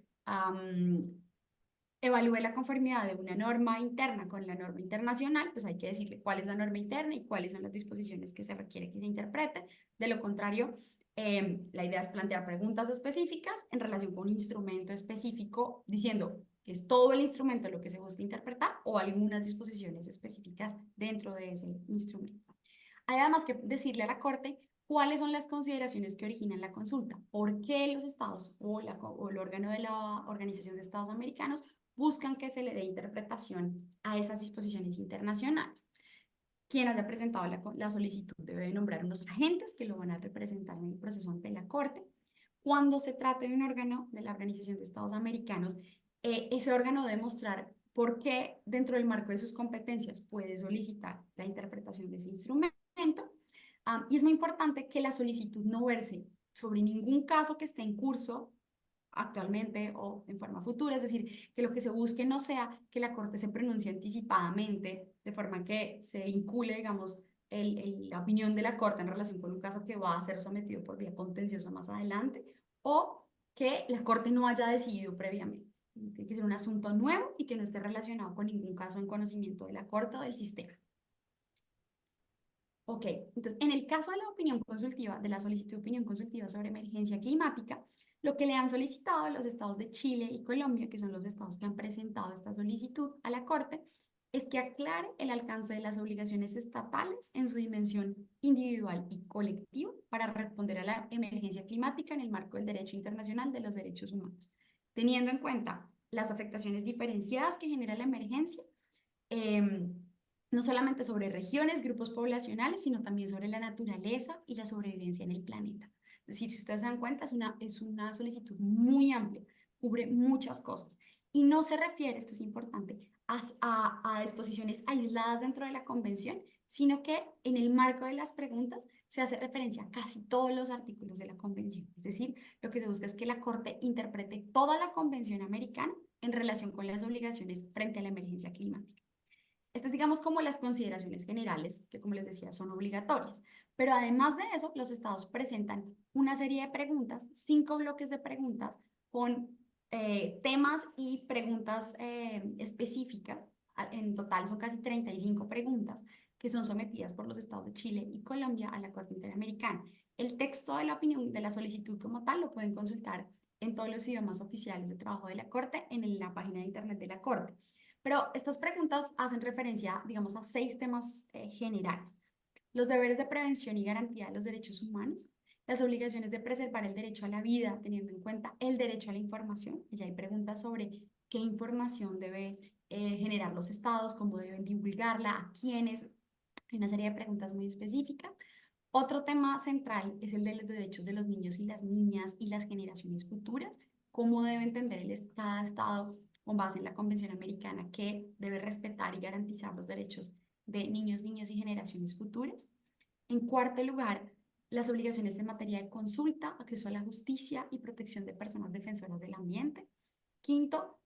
evalúe la conformidad de una norma interna con la norma internacional, pues hay que decirle cuál es la norma interna y cuáles son las disposiciones que se requiere que se interprete. De lo contrario, la idea es plantear preguntas específicas en relación con un instrumento específico, diciendo que es todo el instrumento lo que se busca interpretar o algunas disposiciones específicas dentro de ese instrumento. Hay además que decirle a la Corte cuáles son las consideraciones que originan la consulta, por qué los estados o el órgano de la Organización de Estados Americanos buscan que se le dé interpretación a esas disposiciones internacionales. Quien haya presentado la solicitud debe nombrar unos agentes que lo van a representar en el proceso ante la Corte. Cuando se trate de un órgano de la Organización de Estados Americanos, ese órgano debe mostrar por qué dentro del marco de sus competencias puede solicitar la interpretación de ese instrumento. Y es muy importante que la solicitud no verse sobre ningún caso que esté en curso actualmente o en forma futura, es decir, que lo que se busque no sea que la Corte se pronuncie anticipadamente, de forma que se vincule, digamos, la opinión de la Corte en relación con un caso que va a ser sometido por vía contenciosa más adelante, o que la Corte no haya decidido previamente. Tiene que ser un asunto nuevo y que no esté relacionado con ningún caso en conocimiento de la Corte o del sistema. Ok, entonces en el caso de la opinión consultiva, de la solicitud de opinión consultiva sobre emergencia climática, lo que le han solicitado los estados de Chile y Colombia, que son los estados que han presentado esta solicitud a la Corte, es que aclare el alcance de las obligaciones estatales en su dimensión individual y colectiva para responder a la emergencia climática en el marco del derecho internacional de los derechos humanos, teniendo en cuenta las afectaciones diferenciadas que genera la emergencia, em, no solamente sobre regiones, grupos poblacionales, sino también sobre la naturaleza y la sobrevivencia en el planeta. Es decir, si ustedes se dan cuenta, es una solicitud muy amplia, cubre muchas cosas. Y no se refiere, esto es importante, a disposiciones aisladas dentro de la convención, sino que en el marco de las preguntas se hace referencia a casi todos los artículos de la convención. Es decir, lo que se busca es que la Corte interprete toda la convención americana en relación con las obligaciones frente a la emergencia climática. Estas, digamos, como las consideraciones generales, que como les decía, son obligatorias. Pero además de eso, los estados presentan una serie de preguntas, 5 bloques de preguntas con temas y preguntas específicas. En total son casi 35 preguntas que son sometidas por los estados de Chile y Colombia a la Corte Interamericana. El texto de la opinión de la solicitud como tal lo pueden consultar en todos los idiomas oficiales de trabajo de la Corte en la página de internet de la Corte. Pero estas preguntas hacen referencia, digamos, a 6 temas generales. Los deberes de prevención y garantía de los derechos humanos, las obligaciones de preservar el derecho a la vida, teniendo en cuenta el derecho a la información. Ya hay preguntas sobre qué información debe generar los estados, cómo deben divulgarla, a quiénes. Hay una serie de preguntas muy específicas. Otro tema central es el de los derechos de los niños y las niñas y las generaciones futuras. Cómo debe entender cada estado con base en la Convención Americana que debe respetar y garantizar los derechos de niños, niñas y generaciones futuras. En cuarto lugar, las obligaciones en materia de consulta, acceso a la justicia y protección de personas defensoras del ambiente. Quinto,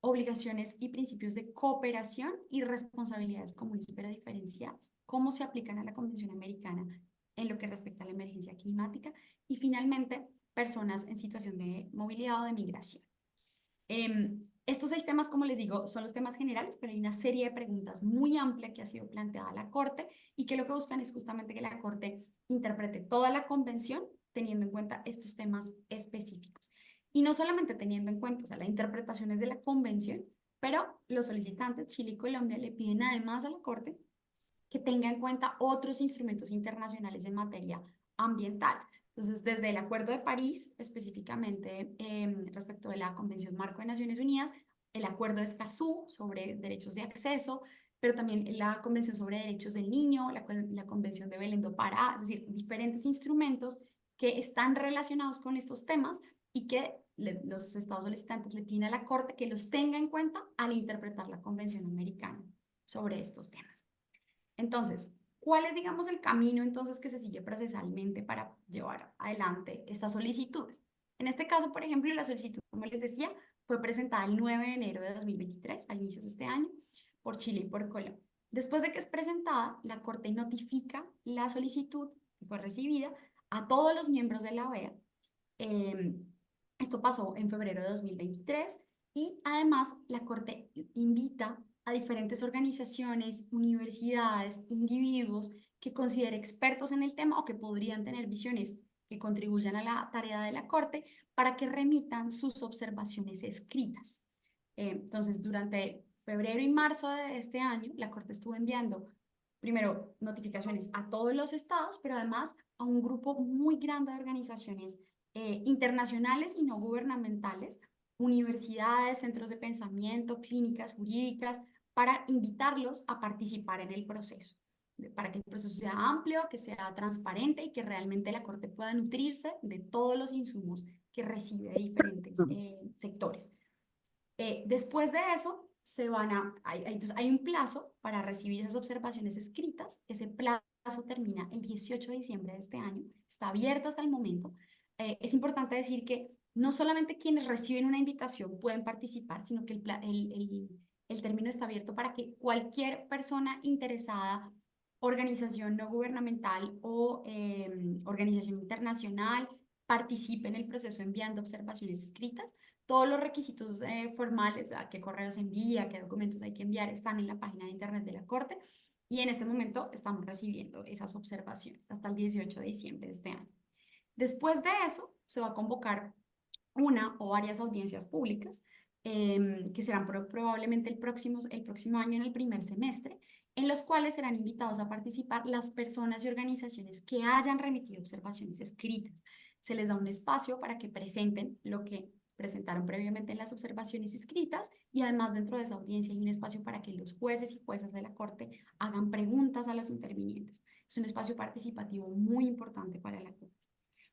obligaciones y principios de cooperación y responsabilidades comunes pero diferenciadas, cómo se aplican a la Convención Americana en lo que respecta a la emergencia climática. Y finalmente, personas en situación de movilidad o de migración. Estos 6 temas, como les digo, son los temas generales, pero hay una serie de preguntas muy amplia que ha sido planteada a la Corte y que lo que buscan es justamente que la Corte interprete toda la convención teniendo en cuenta estos temas específicos. Y no solamente teniendo en cuenta, o sea, la interpretación es de la convención, pero los solicitantes, Chile y Colombia, le piden además a la Corte que tenga en cuenta otros instrumentos internacionales en materia ambiental. Entonces, desde el Acuerdo de París, específicamente respecto de la Convención Marco de Naciones Unidas, el Acuerdo de Escazú sobre derechos de acceso, pero también la Convención sobre Derechos del Niño, la Convención de Belén do Pará, es decir, diferentes instrumentos que están relacionados con estos temas y que los estados solicitantes le piden a la Corte que los tenga en cuenta al interpretar la Convención Americana sobre estos temas. Entonces, ¿cuál es, digamos, el camino entonces que se sigue procesalmente para llevar adelante estas solicitudes? En este caso, por ejemplo, la solicitud, como les decía, fue presentada el 9 de enero de 2023, al inicio de este año, por Chile y por Colombia. Después de que es presentada, la Corte notifica la solicitud que fue recibida a todos los miembros de la OEA. Esto pasó en febrero de 2023 y además la Corte invita a diferentes organizaciones, universidades, individuos que considere expertos en el tema o que podrían tener visiones que contribuyan a la tarea de la Corte para que remitan sus observaciones escritas. Entonces, durante febrero y marzo de este año, la Corte estuvo enviando primero notificaciones a todos los estados, pero además a un grupo muy grande de organizaciones internacionales y no gubernamentales, universidades, centros de pensamiento, clínicas jurídicas, para invitarlos a participar en el proceso, para que el proceso sea amplio, que sea transparente y que realmente la Corte pueda nutrirse de todos los insumos que recibe de diferentes sectores. Después de eso, entonces hay un plazo para recibir esas observaciones escritas. Ese plazo termina el 18 de diciembre de este año, está abierto hasta el momento. Es importante decir que no solamente quienes reciben una invitación pueden participar, sino que el término está abierto para que cualquier persona interesada, organización no gubernamental o organización internacional, participe en el proceso enviando observaciones escritas. Todos los requisitos formales, a qué correos envía, qué documentos hay que enviar, están en la página de internet de la Corte y en este momento estamos recibiendo esas observaciones hasta el 18 de diciembre de este año. Después de eso, se va a convocar una o varias audiencias públicas que serán probablemente el próximo año en el primer semestre, en los cuales serán invitados a participar las personas y organizaciones que hayan remitido observaciones escritas. Se les da un espacio para que presenten lo que presentaron previamente en las observaciones escritas y además dentro de esa audiencia hay un espacio para que los jueces y juezas de la Corte hagan preguntas a los intervinientes. Es un espacio participativo muy importante para la Corte.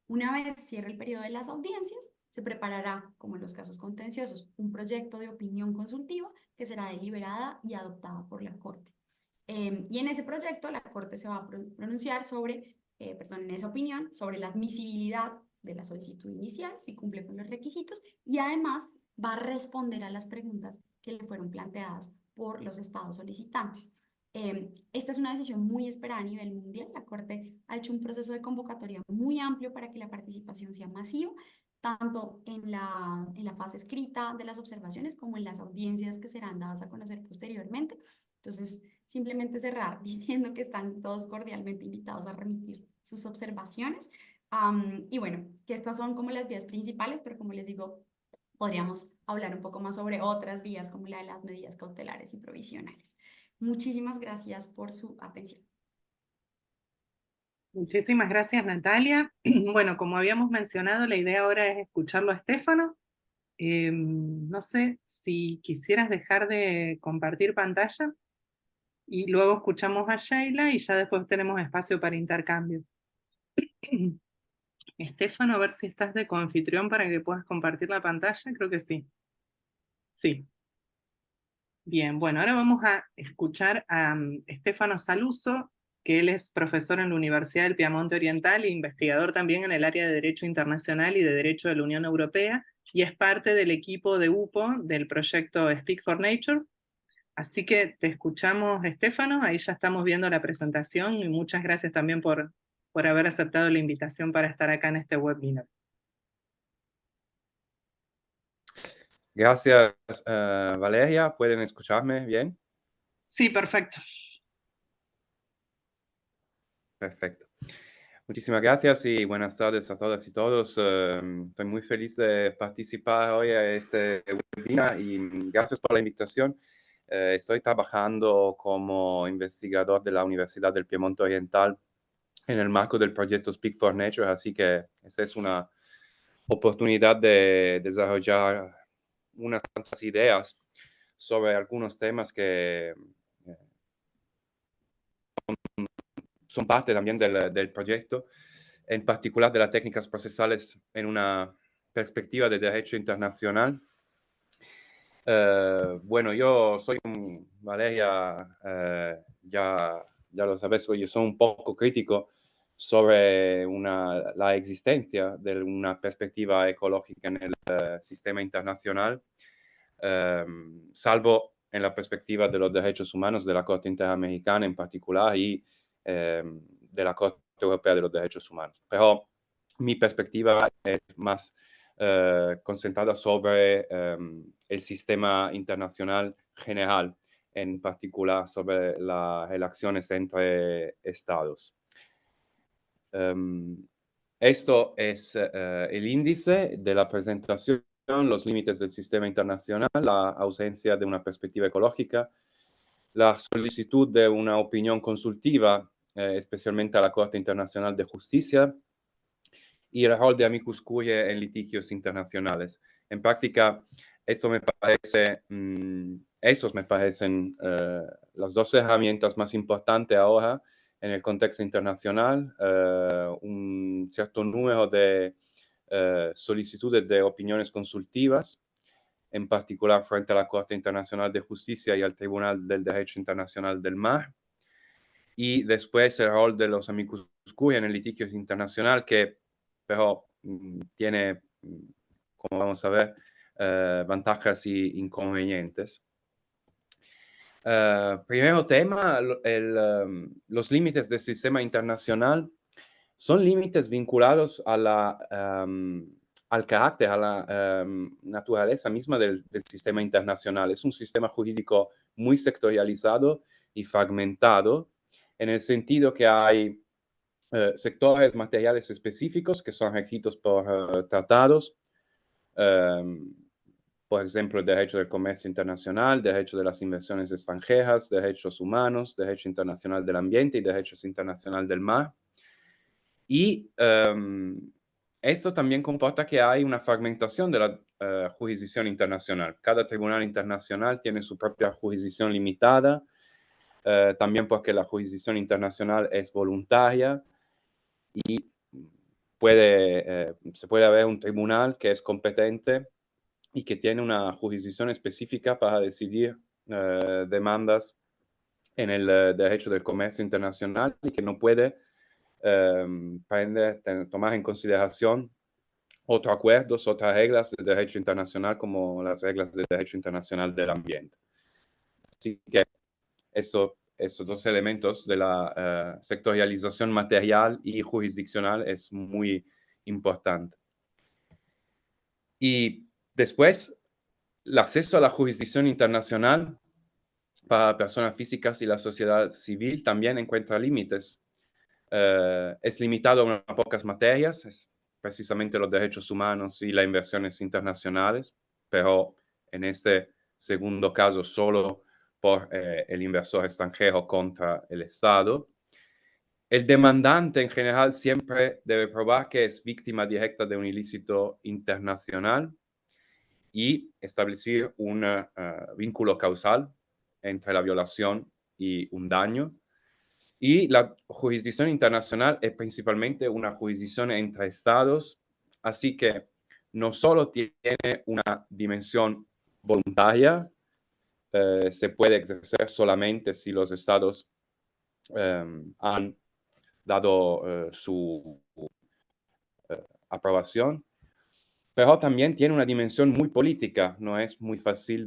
Una vez cierre el periodo de las audiencias, se preparará, como en los casos contenciosos, un proyecto de opinión consultiva que será deliberada y adoptada por la Corte. Y en ese proyecto la Corte se va a pronunciar sobre, en esa opinión, sobre la admisibilidad de la solicitud inicial, si cumple con los requisitos, y además va a responder a las preguntas que le fueron planteadas por los estados solicitantes. Esta es una decisión muy esperada a nivel mundial. La Corte ha hecho un proceso de convocatoria muy amplio para que la participación sea masiva, tanto en la fase escrita de las observaciones como en las audiencias que serán dadas a conocer posteriormente. Entonces, simplemente cerrar diciendo que están todos cordialmente invitados a remitir sus observaciones. Y bueno, que estas son como las vías principales, pero como les digo, podríamos hablar un poco más sobre otras vías como la de las medidas cautelares y provisionales. Muchísimas gracias por su atención. Muchísimas gracias, Natalia. Bueno, como habíamos mencionado, la idea ahora es escucharlo a Estefano. No sé si quisieras dejar de compartir pantalla y luego escuchamos a Sheila y ya después tenemos espacio para intercambio. Estefano, a ver si estás de coanfitrión para que puedas compartir la pantalla. Creo que sí. Sí. Bien, bueno, ahora vamos a escuchar a Stefano Saluso, que él es profesor en la Universidad del Piamonte Oriental e investigador también en el área de Derecho Internacional y de Derecho de la Unión Europea, y es parte del equipo de UPO del proyecto Speak for Nature. Así que te escuchamos, Stefano, ahí ya estamos viendo la presentación y muchas gracias también por haber aceptado la invitación para estar acá en este webinar. Gracias, Valeria. ¿Pueden escucharme bien? Sí, perfecto. Perfecto. Muchísimas gracias y buenas tardes a todas y todos. Estoy muy feliz de participar hoy a este webinar y gracias por la invitación. Estoy trabajando como investigador de la Universidad del Piemonte Oriental en el marco del proyecto Speak for Nature, así que esta es una oportunidad de desarrollar unas cuantas ideas sobre algunos temas que son parte también del proyecto, en particular de las técnicas procesales en una perspectiva de derecho internacional. Bueno, yo soy Valeria, ya lo sabes, yo soy un poco crítico sobre la existencia de una perspectiva ecológica en el sistema internacional, salvo en la perspectiva de los derechos humanos de la Corte Interamericana en particular y de la Corte Europea de los Derechos Humanos. Pero mi perspectiva es más concentrada sobre el sistema internacional general, en particular sobre las relaciones entre estados. Esto es el índice de la presentación, los límites del sistema internacional, la ausencia de una perspectiva ecológica, la solicitud de una opinión consultiva, especialmente a la Corte Internacional de Justicia, y el rol de amicus curiae en litigios internacionales. En práctica, esos me parecen las dos herramientas más importantes ahora en el contexto internacional. Un cierto número de solicitudes de opiniones consultivas, en particular frente a la Corte Internacional de Justicia y al Tribunal del Derecho Internacional del Mar. Y después el rol de los amicus curiae en el litigio internacional, que pero tiene, como vamos a ver, ventajas y inconvenientes. Primero tema, los límites del sistema internacional son límites vinculados a al carácter, a la naturaleza misma del sistema internacional. Es un sistema jurídico muy sectorializado y fragmentado, en el sentido que hay sectores materiales específicos que son regidos por tratados, por ejemplo, el derecho del comercio internacional, derecho de las inversiones extranjeras, derechos humanos, derecho internacional del ambiente y derechos internacional del mar. Y esto también comporta que hay una fragmentación de la jurisdicción internacional. Cada tribunal internacional tiene su propia jurisdicción limitada, también porque la jurisdicción internacional es voluntaria y se puede haber un tribunal que es competente y que tiene una jurisdicción específica para decidir demandas en el derecho del comercio internacional y que no puede tomar en consideración otros acuerdos, otras reglas del derecho internacional, como las reglas del derecho internacional del ambiente. Así que estos dos elementos de la sectorialización material y jurisdiccional es muy importante. Y después, el acceso a la jurisdicción internacional para personas físicas y la sociedad civil también encuentra límites. Es limitado a pocas materias, es precisamente los derechos humanos y las inversiones internacionales, pero en este segundo caso solo por el inversor extranjero contra el Estado. El demandante en general siempre debe probar que es víctima directa de un ilícito internacional y establecer un vínculo causal entre la violación y un daño. Y la jurisdicción internacional es principalmente una jurisdicción entre estados, así que no solo tiene una dimensión voluntaria, se puede exercer solamente si los estados han dado su aprobación, pero también tiene una dimensión muy política. No es muy fácil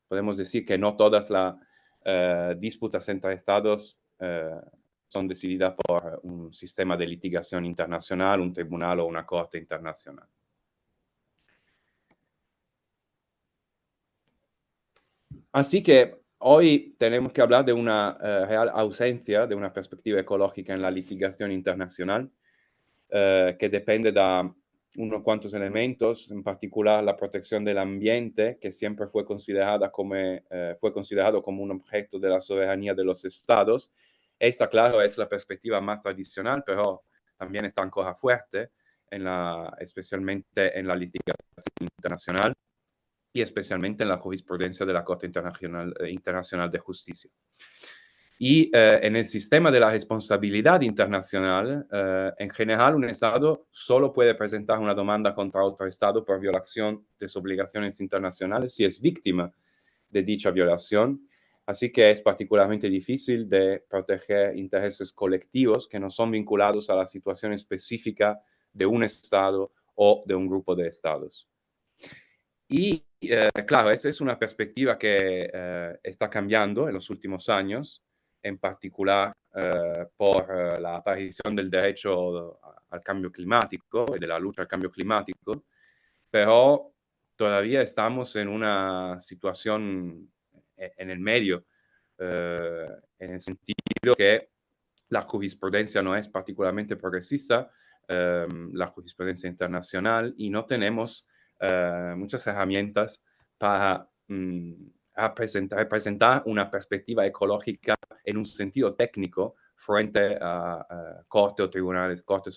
podemos decir que no todas las disputas entre estados son decididas por un sistema de litigación internacional, un tribunal o una corte internacional. Así que hoy tenemos que hablar de una real ausencia de una perspectiva ecológica en la litigación internacional, que depende de unos cuantos elementos, en particular la protección del ambiente, que siempre fue considerado como un objeto de la soberanía de los estados. Esta, claro, es la perspectiva más tradicional, pero también está ancora fuerte, especialmente en la litigación internacional y especialmente en la jurisprudencia de la Corte Internacional de Justicia. Y en el sistema de la responsabilidad internacional, en general, un Estado solo puede presentar una demanda contra otro Estado por violación de sus obligaciones internacionales si es víctima de dicha violación. Así que es particularmente difícil de proteger intereses colectivos que no son vinculados a la situación específica de un Estado o de un grupo de Estados. Y claro, esa es una perspectiva que está cambiando en los últimos años, en particular por la aparición del derecho al cambio climático y de la lucha al cambio climático, pero todavía estamos en una situación en el medio, en el sentido que la jurisprudencia no es particularmente progresista, la jurisprudencia internacional, y no tenemos muchas herramientas para presentar una perspectiva ecológica en un sentido técnico frente a cortes o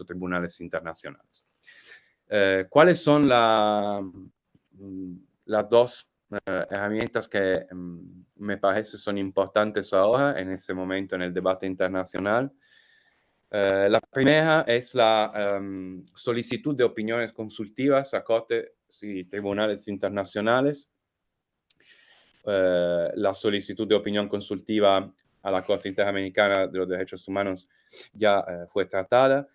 tribunales internacionales. ¿Cuáles son las dos herramientas que me parece son importantes ahora en este momento en el debate internacional? La primera es la solicitud de opiniones consultivas a cortes y tribunales internacionales. La solicitud de opinión consultiva a la Corte Interamericana de los Derechos Humanos ya fue tratada.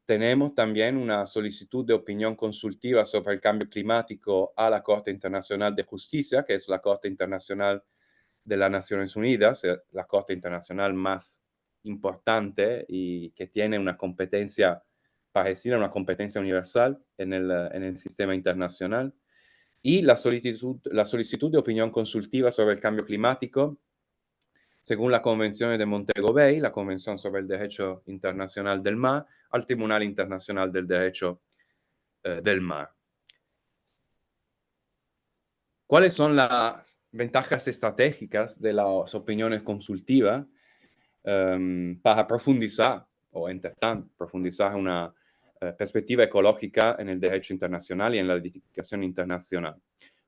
Tenemos también una solicitud de opinión consultiva sobre el cambio climático a la Corte Internacional de Justicia, que es la Corte Internacional de las Naciones Unidas, la Corte Internacional más importante y que tiene una competencia parecida a una competencia universal en el sistema internacional. Y la solicitud de opinión consultiva sobre el cambio climático, según la Convención de Montego Bay, la Convención sobre el Derecho Internacional del Mar, al Tribunal Internacional del Derecho del Mar. ¿Cuáles son las ventajas estratégicas de las opiniones consultivas para profundizar o intentar profundizar una perspectiva ecológica en el derecho internacional y en la litigación internacional?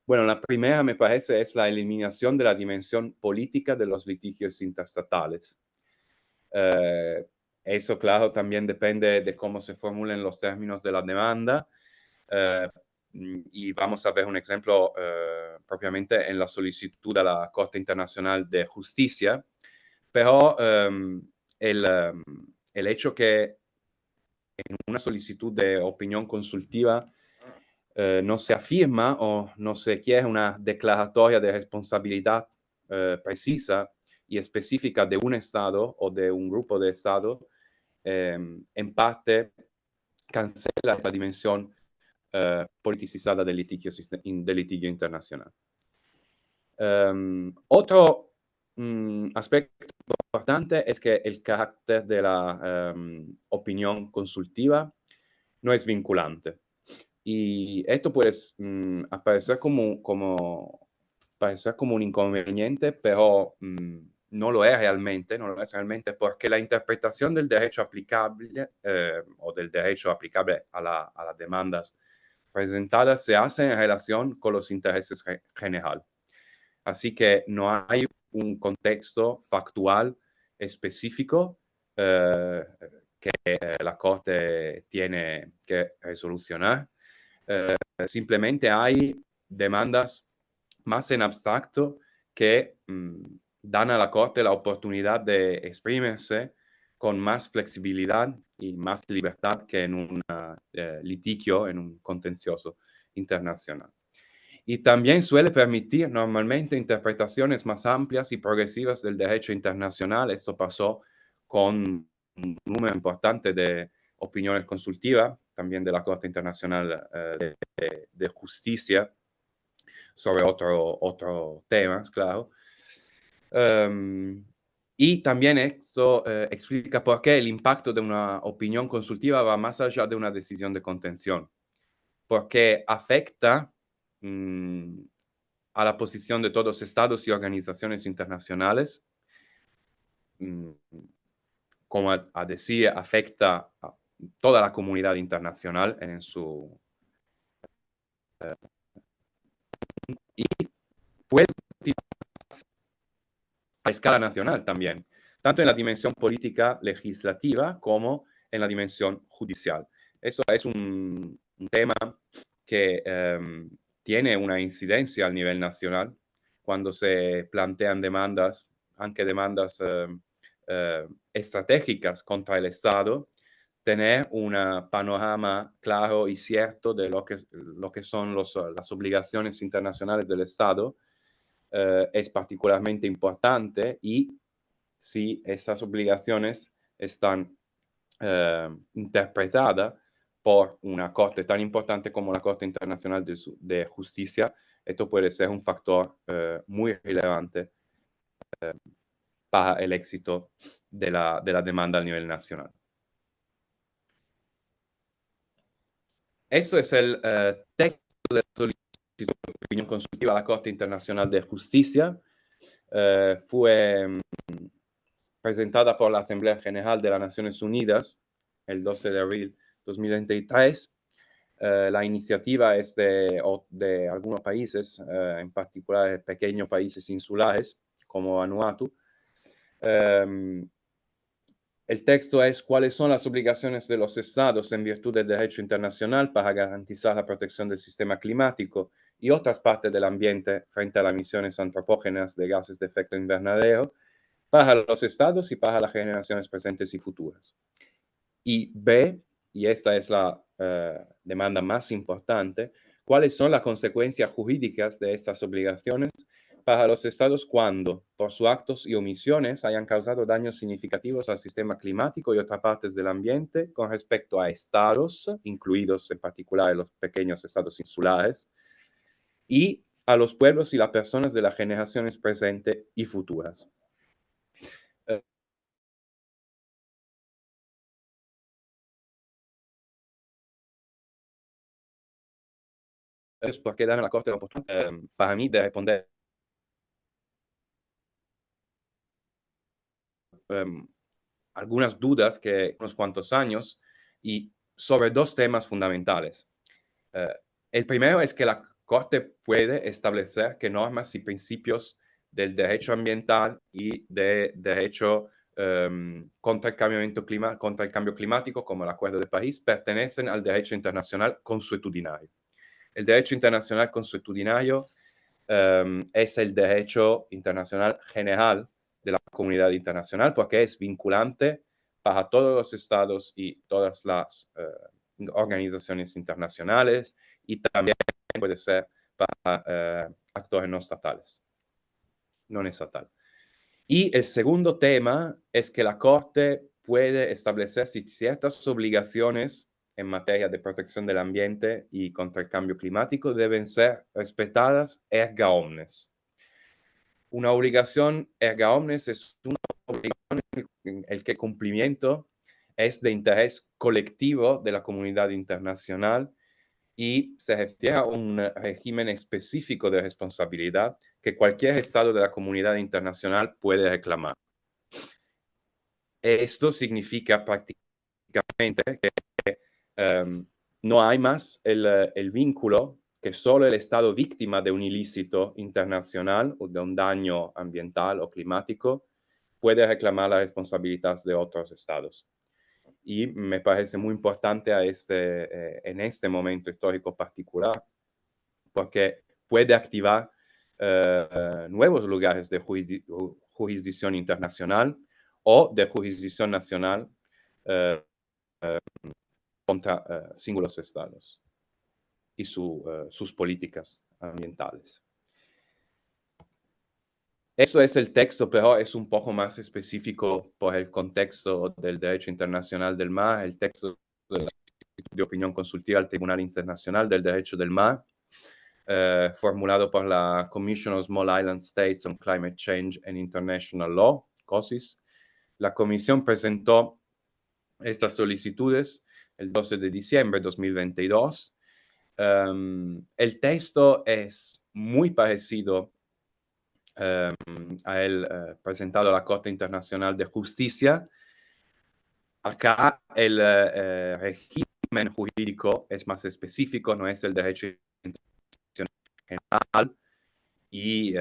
Bueno, la primera, me parece, es la eliminación de la dimensión política de los litigios interestatales. Eso, claro, también depende de cómo se formulen los términos de la demanda. Y vamos a ver un ejemplo propiamente en la solicitud a la Corte Internacional de Justicia. Pero el hecho que en una solicitud de opinión consultiva no se afirma o no se quiere una declaratoria de responsabilidad precisa y específica de un Estado o de un grupo de Estados, en parte cancela la dimensión politicizada del litigio internacional. Otro aspecto importante es que el carácter de la opinión consultiva no es vinculante. Y esto puede parecer como un inconveniente, pero no lo es realmente, porque la interpretación del derecho aplicable o del derecho aplicable a las demandas presentadas se hace en relación con los intereses generales. Así que no hay un contexto factual específico que la Corte tiene que resolucionar. Simplemente hay demandas más en abstracto que dan a la Corte la oportunidad de exprimirse con más flexibilidad y más libertad que en un litigio, en un contencioso internacional. Y también suele permitir normalmente interpretaciones más amplias y progresivas del derecho internacional. Esto pasó con un número importante de opiniones consultivas, también de la Corte Internacional de Justicia, sobre otros temas, claro. Y también esto explica por qué el impacto de una opinión consultiva va más allá de una decisión de contención, porque afecta a la posición de todos los estados y organizaciones internacionales, como a decir, afecta a toda la comunidad internacional en su... y puede a escala nacional también, tanto en la dimensión política legislativa como en la dimensión judicial. Eso es un tema que tiene una incidencia al nivel nacional cuando se plantean demandas, aunque demandas estratégicas contra el Estado, tener un panorama claro y cierto de lo que son las obligaciones internacionales del Estado es particularmente importante, y si esas obligaciones están interpretadas por una corte tan importante como la Corte Internacional de Justicia, esto puede ser un factor muy relevante para el éxito de la demanda a nivel nacional. Eso es el texto de la solicitud de opinión consultiva a la Corte Internacional de Justicia. Fue presentada por la Asamblea General de las Naciones Unidas el 12 de abril de 2023. La iniciativa es de algunos países, en particular pequeños países insulares como Vanuatu. El texto es: ¿cuáles son las obligaciones de los estados en virtud del derecho internacional para garantizar la protección del sistema climático y otras partes del ambiente frente a las emisiones antropógenas de gases de efecto invernadero para los estados y para las generaciones presentes y futuras? Y B, y esta es la demanda más importante, ¿cuáles son las consecuencias jurídicas de estas obligaciones para los estados cuando, por sus actos y omisiones, hayan causado daños significativos al sistema climático y otras partes del ambiente con respecto a estados, incluidos en particular los pequeños estados insulares, y a los pueblos y las personas de las generaciones presentes y futuras. Porque dan a la Corte la oportunidad, para mí, de responder algunas dudas que unos cuantos años y sobre dos temas fundamentales. El primero es que la Corte puede establecer que normas y principios del derecho ambiental y de derecho contra el cambio climático, como el Acuerdo de París, pertenecen al derecho internacional consuetudinario. El derecho internacional consuetudinario es el derecho internacional general de la comunidad internacional porque es vinculante para todos los estados y todas las organizaciones internacionales y también puede ser para actores no estatales, no estatal. Y el segundo tema es que la Corte puede establecer si ciertas obligaciones en materia de protección del ambiente y contra el cambio climático deben ser respetadas erga omnes. Una obligación erga omnes es una obligación en el que cumplimiento es de interés colectivo de la comunidad internacional y se refiere a un régimen específico de responsabilidad que cualquier estado de la comunidad internacional puede reclamar. Esto significa prácticamente que no hay más el vínculo que solo el estado víctima de un ilícito internacional o de un daño ambiental o climático puede reclamar la responsabilidad de otros estados. Y me parece muy importante en este momento histórico particular, porque puede activar nuevos lugares de jurisdicción internacional o de jurisdicción nacional contra singulares estados y sus políticas ambientales. Eso es el texto, pero es un poco más específico por el contexto del derecho internacional del mar, el texto de opinión consultiva al Tribunal Internacional del Derecho del Mar, formulado por la Commission of Small Island States on Climate Change and International Law, COSIS. La comisión presentó estas solicitudes el 12 de diciembre de 2022. El texto es muy parecido a él presentado a la Corte Internacional de Justicia. Acá el régimen jurídico es más específico, no es el derecho general y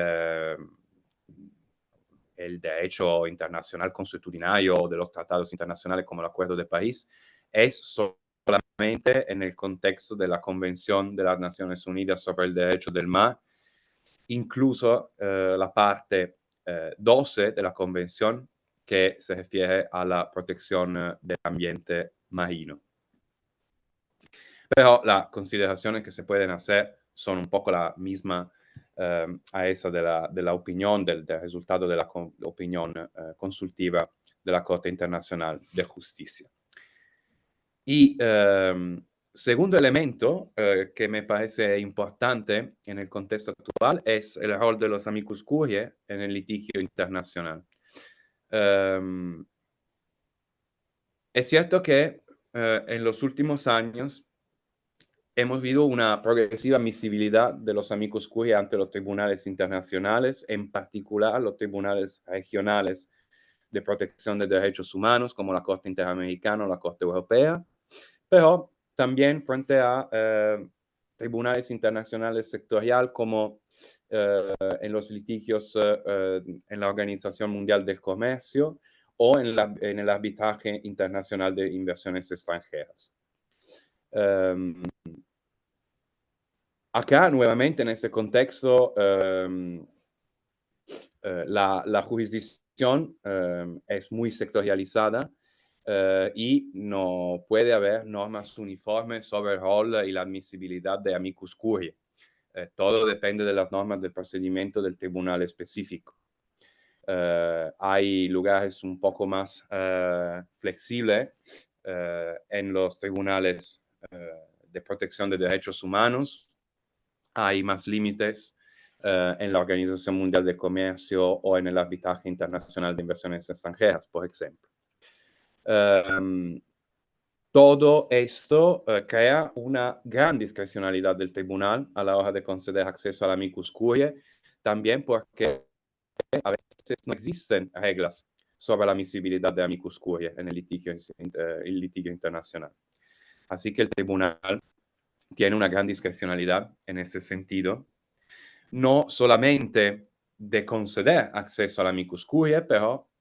el derecho internacional consuetudinario de los tratados internacionales como el Acuerdo de París es solamente en el contexto de la Convención de las Naciones Unidas sobre el Derecho del Mar. Incluso la parte 12 de la Convención que se refiere a la protección del ambiente marino. Pero las consideraciones que se pueden hacer son un poco la misma a esa de la opinión, del resultado de la opinión consultiva de la Corte Internacional de Justicia. Y segundo elemento que me parece importante en el contexto actual es el rol de los amicus curiae en el litigio internacional. Es cierto que en los últimos años hemos visto una progresiva admisibilidad de los amicus curiae ante los tribunales internacionales, en particular los tribunales regionales de protección de derechos humanos, como la Corte Interamericana o la Corte Europea, pero también frente a tribunales internacionales sectorial como en los litigios en la Organización Mundial del Comercio o en el arbitraje internacional de inversiones extranjeras. Acá, nuevamente, en este contexto, la jurisdicción es muy sectorializada y no puede haber normas uniformes sobre el rol y la admisibilidad de amicus curiae. todo depende de las normas del procedimiento del tribunal específico. Hay lugares un poco más flexibles en los tribunales de protección de derechos humanos. Hay más límites en la Organización Mundial de Comercio o en el Arbitraje Internacional de Inversiones Extranjeras, por ejemplo. Todo esto crea una gran discrecionalidad del tribunal a la hora de conceder acceso a la amicus curiae, también porque a veces no existen reglas sobre la admisibilidad de amicus curiae en el litigio internacional. Así que el tribunal tiene una gran discrecionalidad en ese sentido, no solamente de conceder acceso a la amicus curiae, pero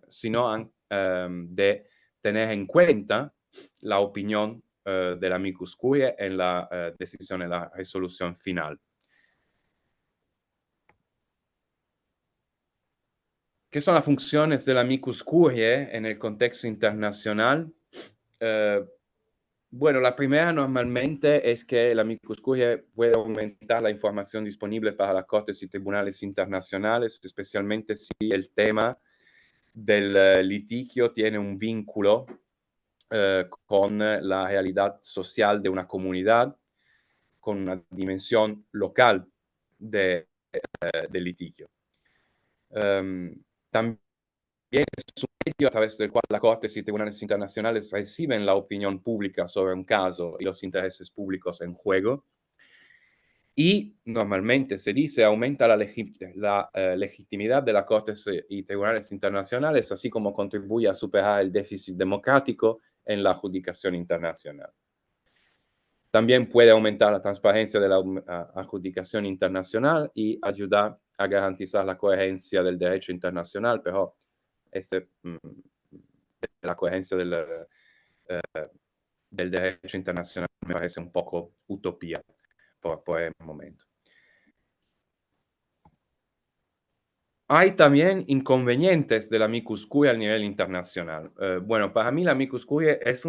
sino de tener en cuenta la opinión del amicus curiae en la decisión, en la resolución final. ¿Qué son las funciones del amicus curiae en el contexto internacional? Bueno, la primera normalmente es que el amicus curiae puede aumentar la información disponible para las cortes y tribunales internacionales, especialmente si el tema del litigio tiene un vínculo con la realidad social de una comunidad, con una dimensión local del litigio. También es un medio a través del cual las cortes y tribunales internacionales reciben la opinión pública sobre un caso y los intereses públicos en juego. Y normalmente se dice aumenta la legitimidad de las cortes y tribunales internacionales, así como contribuye a superar el déficit democrático en la adjudicación internacional. También puede aumentar la transparencia de la adjudicación internacional y ayudar a garantizar la coherencia del derecho internacional, pero la coherencia del derecho internacional me parece un poco utopía por el momento. Hay también inconvenientes del amicus curiae a nivel internacional. Bueno, para mí la amicus curiae es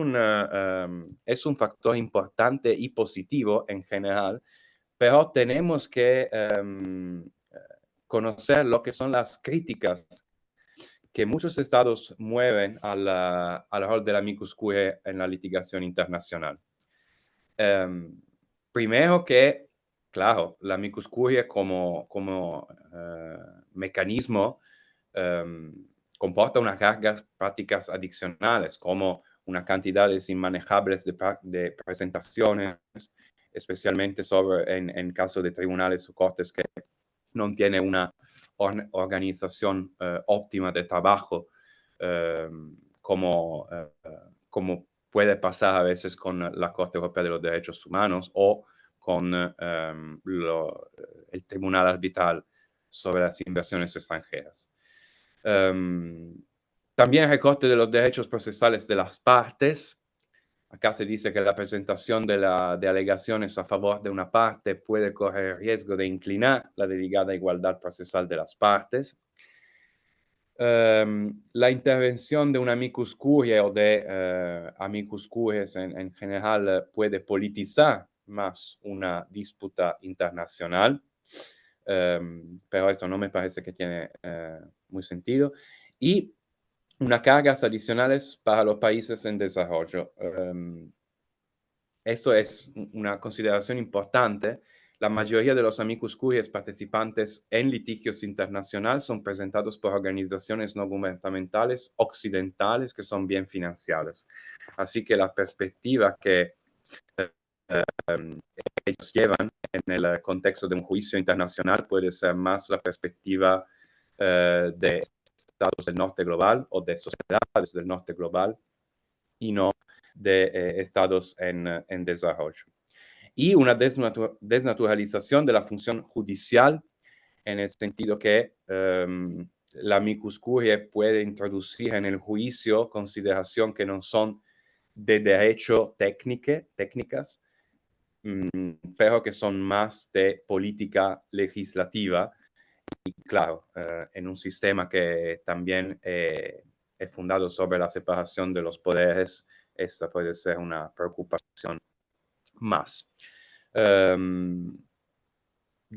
un factor importante y positivo en general, pero tenemos que conocer lo que son las críticas que muchos estados mueven al rol del amicus curiae en la litigación internacional. Primero que, claro, la amicus curiae como mecanismo comporta unas cargas prácticas adicionales, como una cantidad inmanejables de presentaciones, especialmente en caso de tribunales o cortes que no tienen una organización óptima de trabajo, como puede pasar a veces con la Corte Europea de los Derechos Humanos o con el Tribunal Arbitral sobre las Inversiones Extranjeras. También el recorte de los derechos procesales de las partes. Acá se dice que la presentación de alegaciones a favor de una parte puede correr el riesgo de inclinar la delicada igualdad procesal de las partes. La intervención de un amicus curiae o de amicus curiae en general puede politizar más una disputa internacional, pero esto no me parece que tiene muy sentido. Y unas cargas adicionales para los países en desarrollo. Esto es una consideración importante. La mayoría de los amicus curiae participantes en litigios internacionales son presentados por organizaciones no gubernamentales occidentales que son bien financiadas. Así que la perspectiva que ellos llevan en el contexto de un juicio internacional puede ser más la perspectiva de estados del norte global o de sociedades del norte global y no de estados en desarrollo. Y una desnaturalización de la función judicial en el sentido que la amicus curiae puede introducir en el juicio consideración que no son de derecho técnicas, pero que son más de política legislativa. Y claro, en un sistema que también es fundado sobre la separación de los poderes, esta puede ser una preocupación más.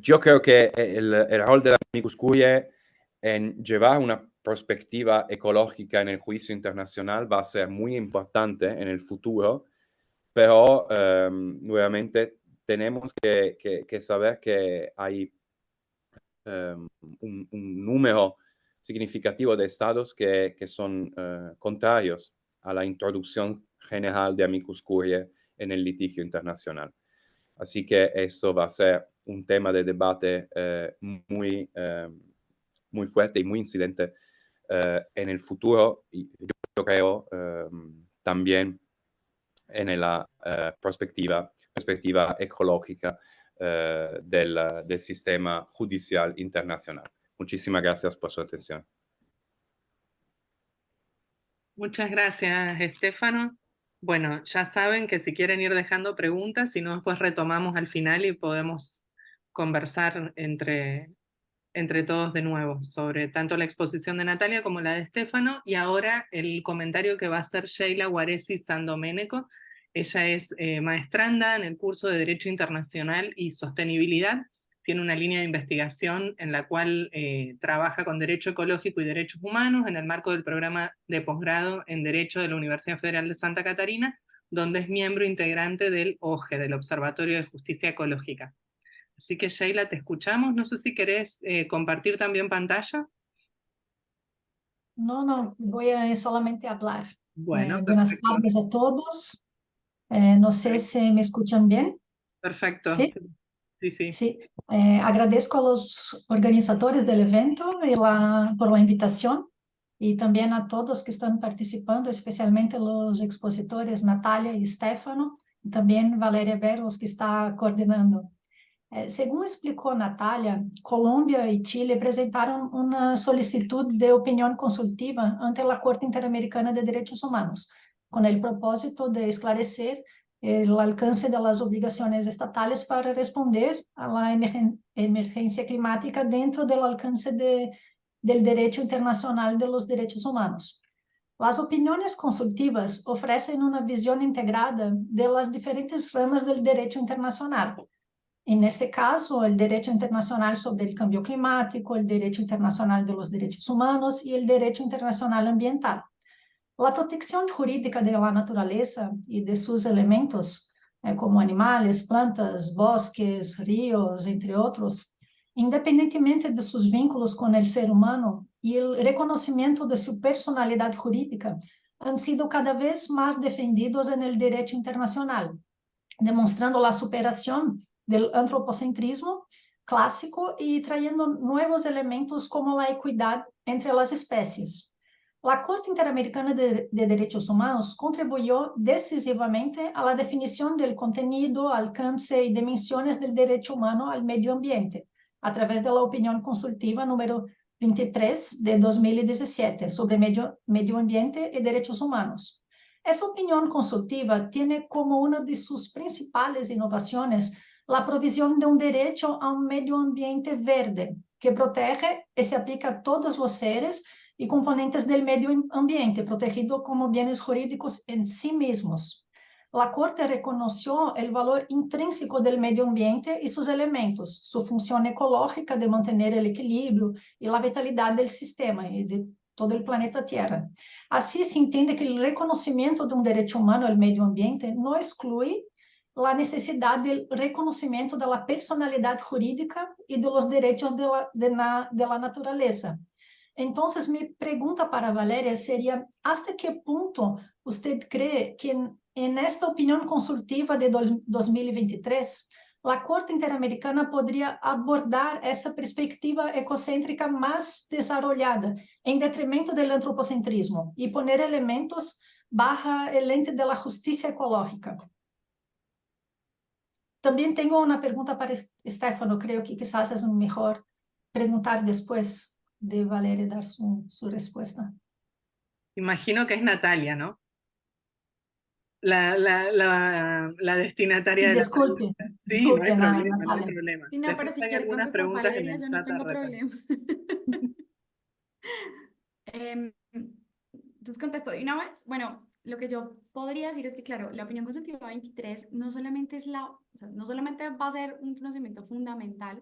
yo creo que el rol de la amicus curiae en llevar una perspectiva ecológica en el juicio internacional va a ser muy importante en el futuro, pero nuevamente tenemos que saber que hay un número significativo de estados que son contrarios a la introducción general de amicus curiae en el litigio internacional. Así que eso va a ser un tema de debate muy fuerte y muy incidente en el futuro, y yo creo también en la perspectiva ecológica del sistema judicial internacional. Muchísimas gracias por su atención. Muchas gracias, Estefano. Bueno, ya saben que si quieren ir dejando preguntas, si no, después retomamos al final y podemos conversar entre todos de nuevo sobre tanto la exposición de Natalia como la de Estefano, y ahora el comentario que va a hacer Sheila Guaresi Sandomenico. Ella es maestranda en el curso de Derecho Internacional y Sostenibilidad. Tiene una línea de investigación en la cual trabaja con Derecho Ecológico y Derechos Humanos en el marco del programa de posgrado en Derecho de la Universidad Federal de Santa Catarina, donde es miembro integrante del OJE, del Observatorio de Justicia Ecológica. Así que Sheila, te escuchamos. No sé si querés compartir también pantalla. No, voy a solamente hablar. Bueno, Buenas perfecto. tardes a todos. No sé si me escuchan bien. Perfecto. ¿Sí? Sí. Sí. Agradezco a los organizadores del evento por la invitación, y también a todos que están participando, especialmente los expositores Natalia y Stefano, y también Valeria Berros, que está coordinando. Según explicó Natalia, Colômbia y Chile presentaron una solicitud de opinión consultiva ante la Corte Interamericana de Derechos Humanos, con el propósito de esclarecer el alcance de las obligaciones estatales para responder a la emergencia climática dentro del alcance del derecho internacional de los derechos humanos. Las opiniones consultivas ofrecen una visión integrada de las diferentes ramas del derecho internacional. En este caso, el derecho internacional sobre el cambio climático, el derecho internacional de los derechos humanos y el derecho internacional ambiental. La protección jurídica de la naturaleza y de sus elementos, como animales, plantas, bosques, ríos, entre otros, independientemente de sus vínculos con el ser humano y el reconocimiento de su personalidad jurídica, han sido cada vez más defendidos en el derecho internacional, demostrando la superación del antropocentrismo clásico y trayendo nuevos elementos como la equidad entre las especies. La Corte Interamericana de Derechos Humanos contribuyó decisivamente a la definición del contenido, alcance y dimensiones del derecho humano al medio ambiente, a través de la opinión consultiva número 23 de 2017 sobre medio ambiente y derechos humanos. Esa opinión consultiva tiene como una de sus principales innovaciones la provisión de un derecho a un medio ambiente verde, que protege y se aplica a todos los seres y componentes del medio ambiente, protegido como bienes jurídicos en sí mismos. La Corte reconoció el valor intrínseco del medio ambiente y sus elementos, su función ecológica de mantener el equilibrio y la vitalidad del sistema y de todo el planeta Tierra. Así se entiende que el reconocimiento de un derecho humano al medio ambiente no excluye la necesidad del reconocimiento de la personalidad jurídica y de los derechos de la naturaleza. Entonces, mi pregunta para Valeria sería, ¿hasta qué punto usted cree que en esta opinión consultiva de 2023, la Corte Interamericana podría abordar esa perspectiva ecocéntrica más desarrollada en detrimento del antropocentrismo y poner elementos bajo el lente de la justicia ecológica? También tengo una pregunta para Stefano, creo que quizás es mejor preguntar después de Valeria dar su respuesta. Imagino que es Natalia, ¿no? La destinataria de la Disculpe, pregunta. Sí, disculpe, no hay Natalia. problema. Sí, no, pero Después si hay quiere algunas contestar preguntas en Valeria, el yo no chat tengo al respecto. problemas. Entonces contesto de una vez. Bueno, lo que yo podría decir es que, claro, la opinión consultiva 23 no solamente no solamente va a ser un conocimiento fundamental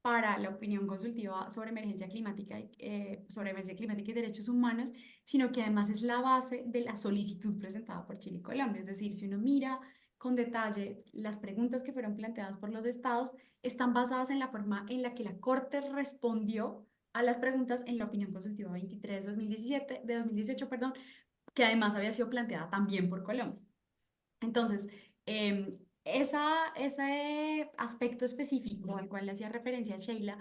para la opinión consultiva sobre emergencia climática y derechos humanos, sino que además es la base de la solicitud presentada por Chile y Colombia. Es decir, si uno mira con detalle las preguntas que fueron planteadas por los estados, están basadas en la forma en la que la Corte respondió a las preguntas en la opinión consultiva 23 de 2018, perdón, que además había sido planteada también por Colombia. Entonces, ese aspecto específico al cual le hacía referencia Sheila,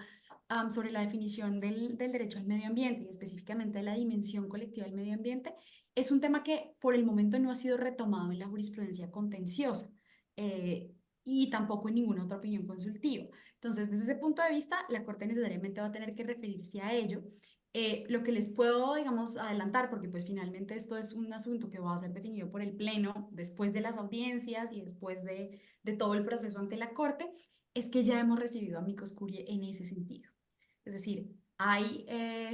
sobre la definición del derecho al medio ambiente y específicamente de la dimensión colectiva del medio ambiente, es un tema que por el momento no ha sido retomado en la jurisprudencia contenciosa y tampoco en ninguna otra opinión consultiva. Entonces, desde ese punto de vista, la Corte necesariamente va a tener que referirse a ello. Lo que les puedo, digamos, adelantar, porque pues finalmente esto es un asunto que va a ser definido por el Pleno después de las audiencias y después de todo el proceso ante la Corte, es que ya hemos recibido amicus curiae en ese sentido. Es decir, hay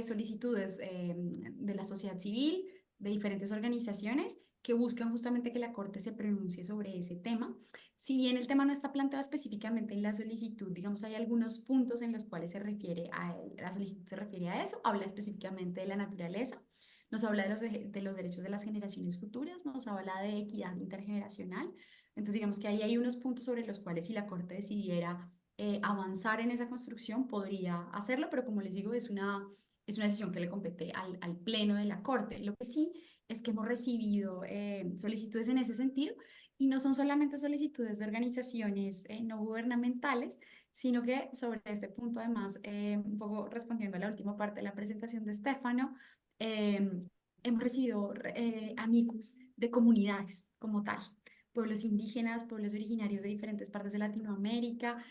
solicitudes de la sociedad civil, de diferentes organizaciones que buscan justamente que la Corte se pronuncie sobre ese tema. Si bien el tema no está planteado específicamente en la solicitud, digamos, hay algunos puntos en los cuales se refiere la solicitud se refiere a eso, habla específicamente de la naturaleza, nos habla de los derechos de las generaciones futuras, nos habla de equidad intergeneracional. Entonces, digamos que ahí hay unos puntos sobre los cuales si la Corte decidiera avanzar en esa construcción, podría hacerlo, pero como les digo, es una decisión que le compete al Pleno de la Corte. Lo que sí es que hemos recibido solicitudes en ese sentido, y no son solamente solicitudes de organizaciones no gubernamentales, sino que sobre este punto, además, un poco respondiendo a la última parte de la presentación de Stefano, hemos recibido amicus de comunidades como tal, pueblos indígenas, pueblos originarios de diferentes partes de Latinoamérica,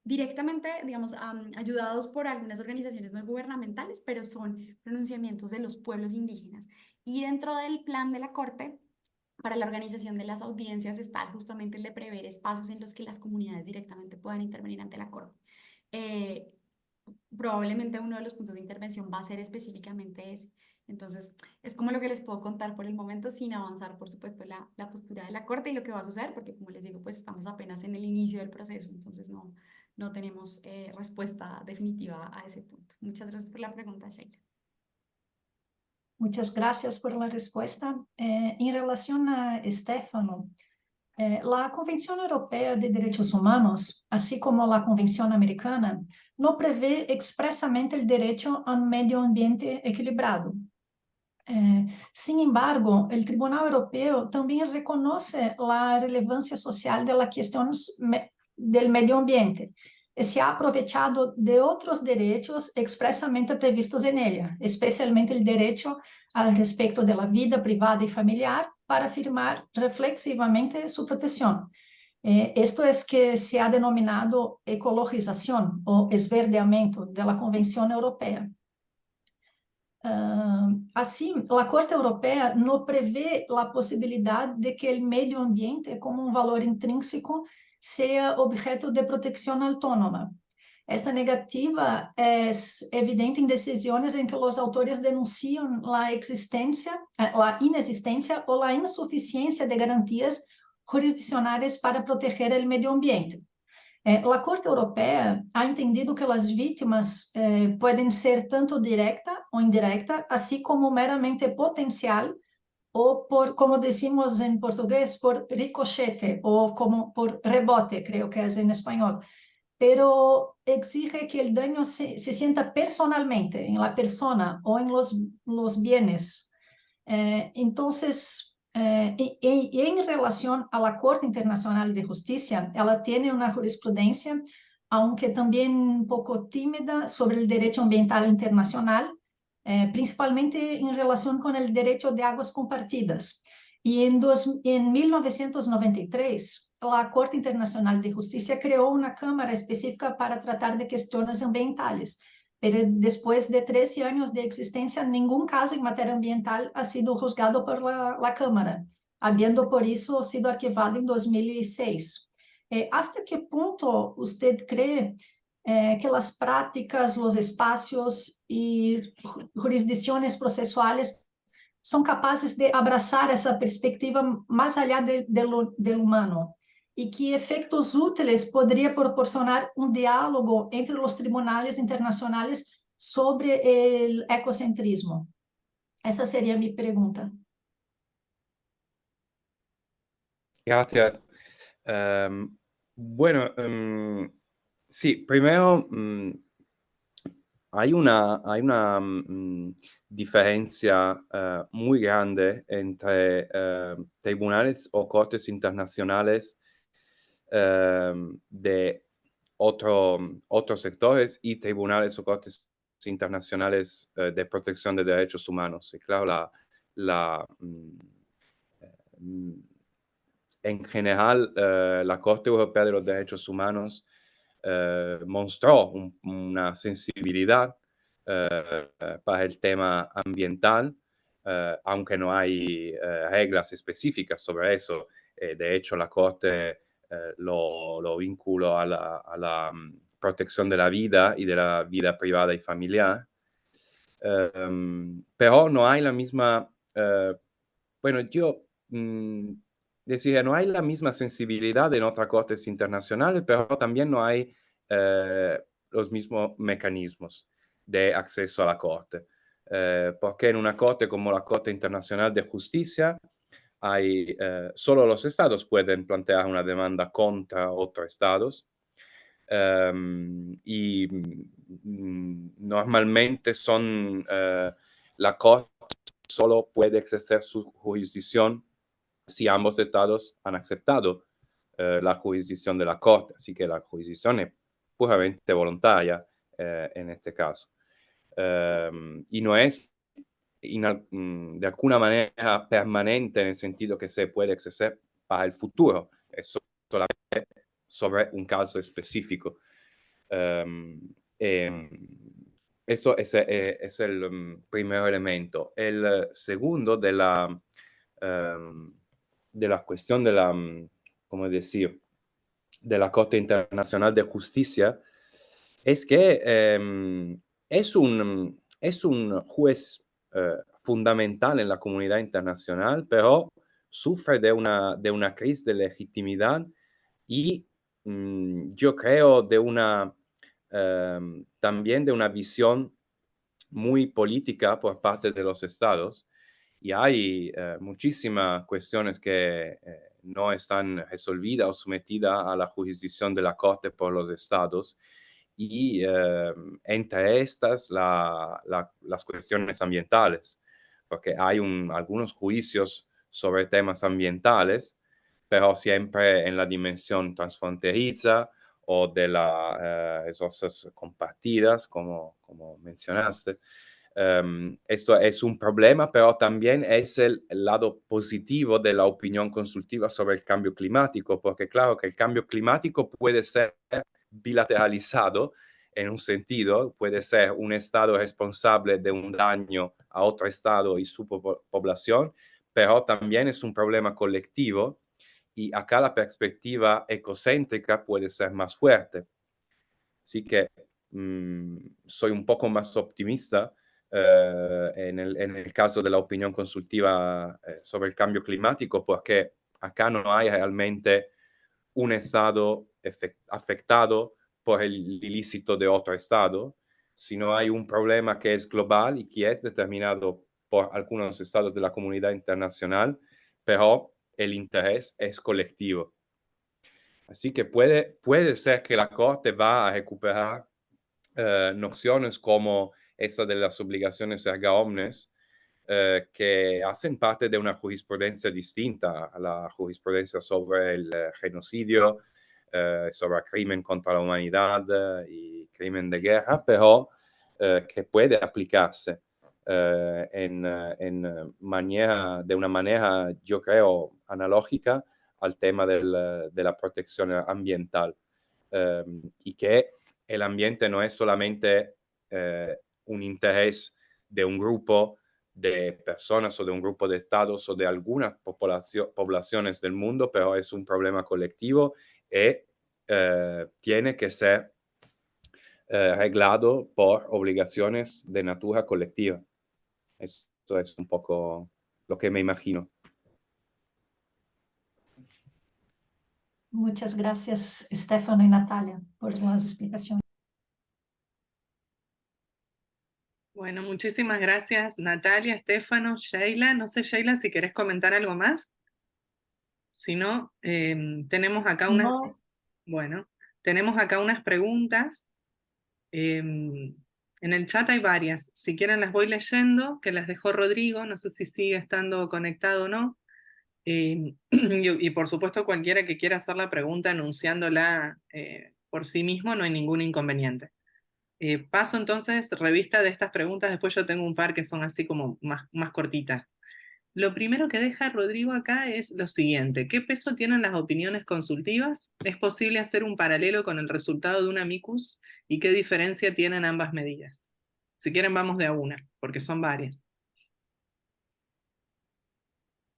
directamente, digamos, ayudados por algunas organizaciones no gubernamentales, pero son pronunciamientos de los pueblos indígenas. Y dentro del plan de la Corte, para la organización de las audiencias está justamente el de prever espacios en los que las comunidades directamente puedan intervenir ante la Corte. Probablemente uno de los puntos de intervención va a ser específicamente ese. Entonces, es como lo que les puedo contar por el momento, sin avanzar, por supuesto, la postura de la Corte y lo que va a suceder, porque como les digo, pues estamos apenas en el inicio del proceso, entonces no tenemos respuesta definitiva a ese punto. Muchas gracias por la pregunta, Sheila. Muchas gracias por la respuesta. En relación a Stefano, la Convención Europea de Derechos Humanos, así como la Convención Americana, no prevé expresamente el derecho a un medio ambiente equilibrado. Sin embargo, el Tribunal Europeo también reconoce la relevancia social de la cuestión del medio ambiente y se ha aprovechado de otros derechos expresamente previstos en ella, especialmente el derecho al respecto de la vida privada y familiar, para afirmar reflexivamente su protección. Esto es que se ha denominado ecologización o esverdeamiento de la Convención Europea. Así, la Corte Europea no prevé la posibilidad de que el medio ambiente, como un valor intrínseco, sea objeto de protección autónoma. Esta negativa es evidente en decisiones en que los autores denuncian la inexistencia o la insuficiencia de garantías jurisdiccionales para proteger el medio ambiente. La Corte Europea ha entendido que las víctimas pueden ser tanto directa o indirecta, así como meramente potencial, o por, como decimos en portugués, por ricochete, o como por rebote, creo que es en español. Pero exige que el daño se sienta personalmente, en la persona o en los bienes. Entonces, y en relación a la Corte Internacional de Justicia, ella tiene una jurisprudencia, aunque también un poco tímida, sobre el derecho ambiental internacional, principalmente en relación con el derecho de aguas compartidas. Y en 1993, la Corte Internacional de Justicia creó una cámara específica para tratar de cuestiones ambientales, pero después de 13 años de existencia, ningún caso en materia ambiental ha sido juzgado por la Cámara, habiendo por eso sido arquivado en 2006. ¿Hasta qué punto usted cree que las prácticas, los espacios y jurisdicciones procesuales son capaces de abrazar esa perspectiva más allá del humano? y qué efectos útiles podría proporcionar un diálogo entre los tribunales internacionales sobre el ecocentrismo. Esa sería mi pregunta. Gracias. Bueno, sí, primero hay una diferencia muy grande entre tribunales o cortes internacionales de otros sectores y tribunales o cortes internacionales de protección de derechos humanos. Y claro, mm, en general, la Corte Europea de los Derechos Humanos mostró una sensibilidad para el tema ambiental, aunque no hay reglas específicas sobre eso. De hecho, la Corte lo vinculó a la protección de la vida y de la vida privada y familiar. Pero no hay la misma, bueno, yo decía, no hay la misma sensibilidad en otras cortes internacionales, pero también no hay los mismos mecanismos de acceso a la corte. Porque en una corte como la Corte Internacional de Justicia, solo los estados pueden plantear una demanda contra otros estados. Y normalmente la Corte solo puede ejercer su jurisdicción si ambos estados han aceptado la jurisdicción de la Corte. Así que la jurisdicción es puramente voluntaria en este caso. Y no es de alguna manera permanente en el sentido que se puede ejercer para el futuro. Es solamente sobre un caso específico. Eso es el primer elemento. El segundo de la cuestión ¿cómo decir?, de la Corte Internacional de Justicia, es que es un juez fundamental en la comunidad internacional, pero sufre de una crisis de legitimidad y yo creo también de una visión muy política por parte de los estados. Y hay muchísimas cuestiones que no están resolvidas o sometidas a la jurisdicción de la Corte por los estados. Y entre estas, las cuestiones ambientales, porque hay algunos juicios sobre temas ambientales, pero siempre en la dimensión transfronteriza o de las resources compartidas, como mencionaste. Esto es un problema, pero también es el lado positivo de la opinión consultiva sobre el cambio climático, porque claro que el cambio climático puede ser bilateralizado en un sentido, puede ser un estado responsable de un daño a otro estado y su población, pero también es un problema colectivo y acá la perspectiva ecocéntrica puede ser más fuerte. Así que soy un poco más optimista en el caso de la opinión consultiva sobre el cambio climático, porque acá no hay realmente un estado afectado por el ilícito de otro estado, sino hay un problema que es global y que es determinado por algunos estados de la comunidad internacional, pero el interés es colectivo. Así que puede ser que la Corte va a recuperar nociones como esta de las obligaciones erga omnes, que hacen parte de una jurisprudencia distinta a la jurisprudencia sobre el genocidio, sobre el crimen contra la humanidad y crimen de guerra, pero que puede aplicarse de una manera, yo creo, analógica al tema de la protección ambiental. Y que el ambiente no es solamente un interés de un grupo de personas o de un grupo de estados o de algunas poblaciones del mundo, pero es un problema colectivo y tiene que ser reglado por obligaciones de natura colectiva. Eso es un poco lo que me imagino. Muchas gracias, Stefano y Natalia, por las explicaciones. Bueno, muchísimas gracias Natalia, Estefano, Sheila. No sé, Sheila, si querés comentar algo más. Si no, tenemos acá unas, No, bueno, tenemos acá unas preguntas. En el chat hay varias. Si quieren las voy leyendo, que las dejó Rodrigo. No sé si sigue estando conectado o no. Y por supuesto, cualquiera que quiera hacer la pregunta enunciándola por sí mismo, no hay ningún inconveniente. Paso entonces revista de estas preguntas, después yo tengo un par que son así como más cortitas. Lo primero que deja Rodrigo acá es lo siguiente: ¿qué peso tienen las opiniones consultivas? ¿Es posible hacer un paralelo con el resultado de un amicus? ¿Y qué diferencia tienen ambas medidas? Si quieren vamos de a una, porque son varias.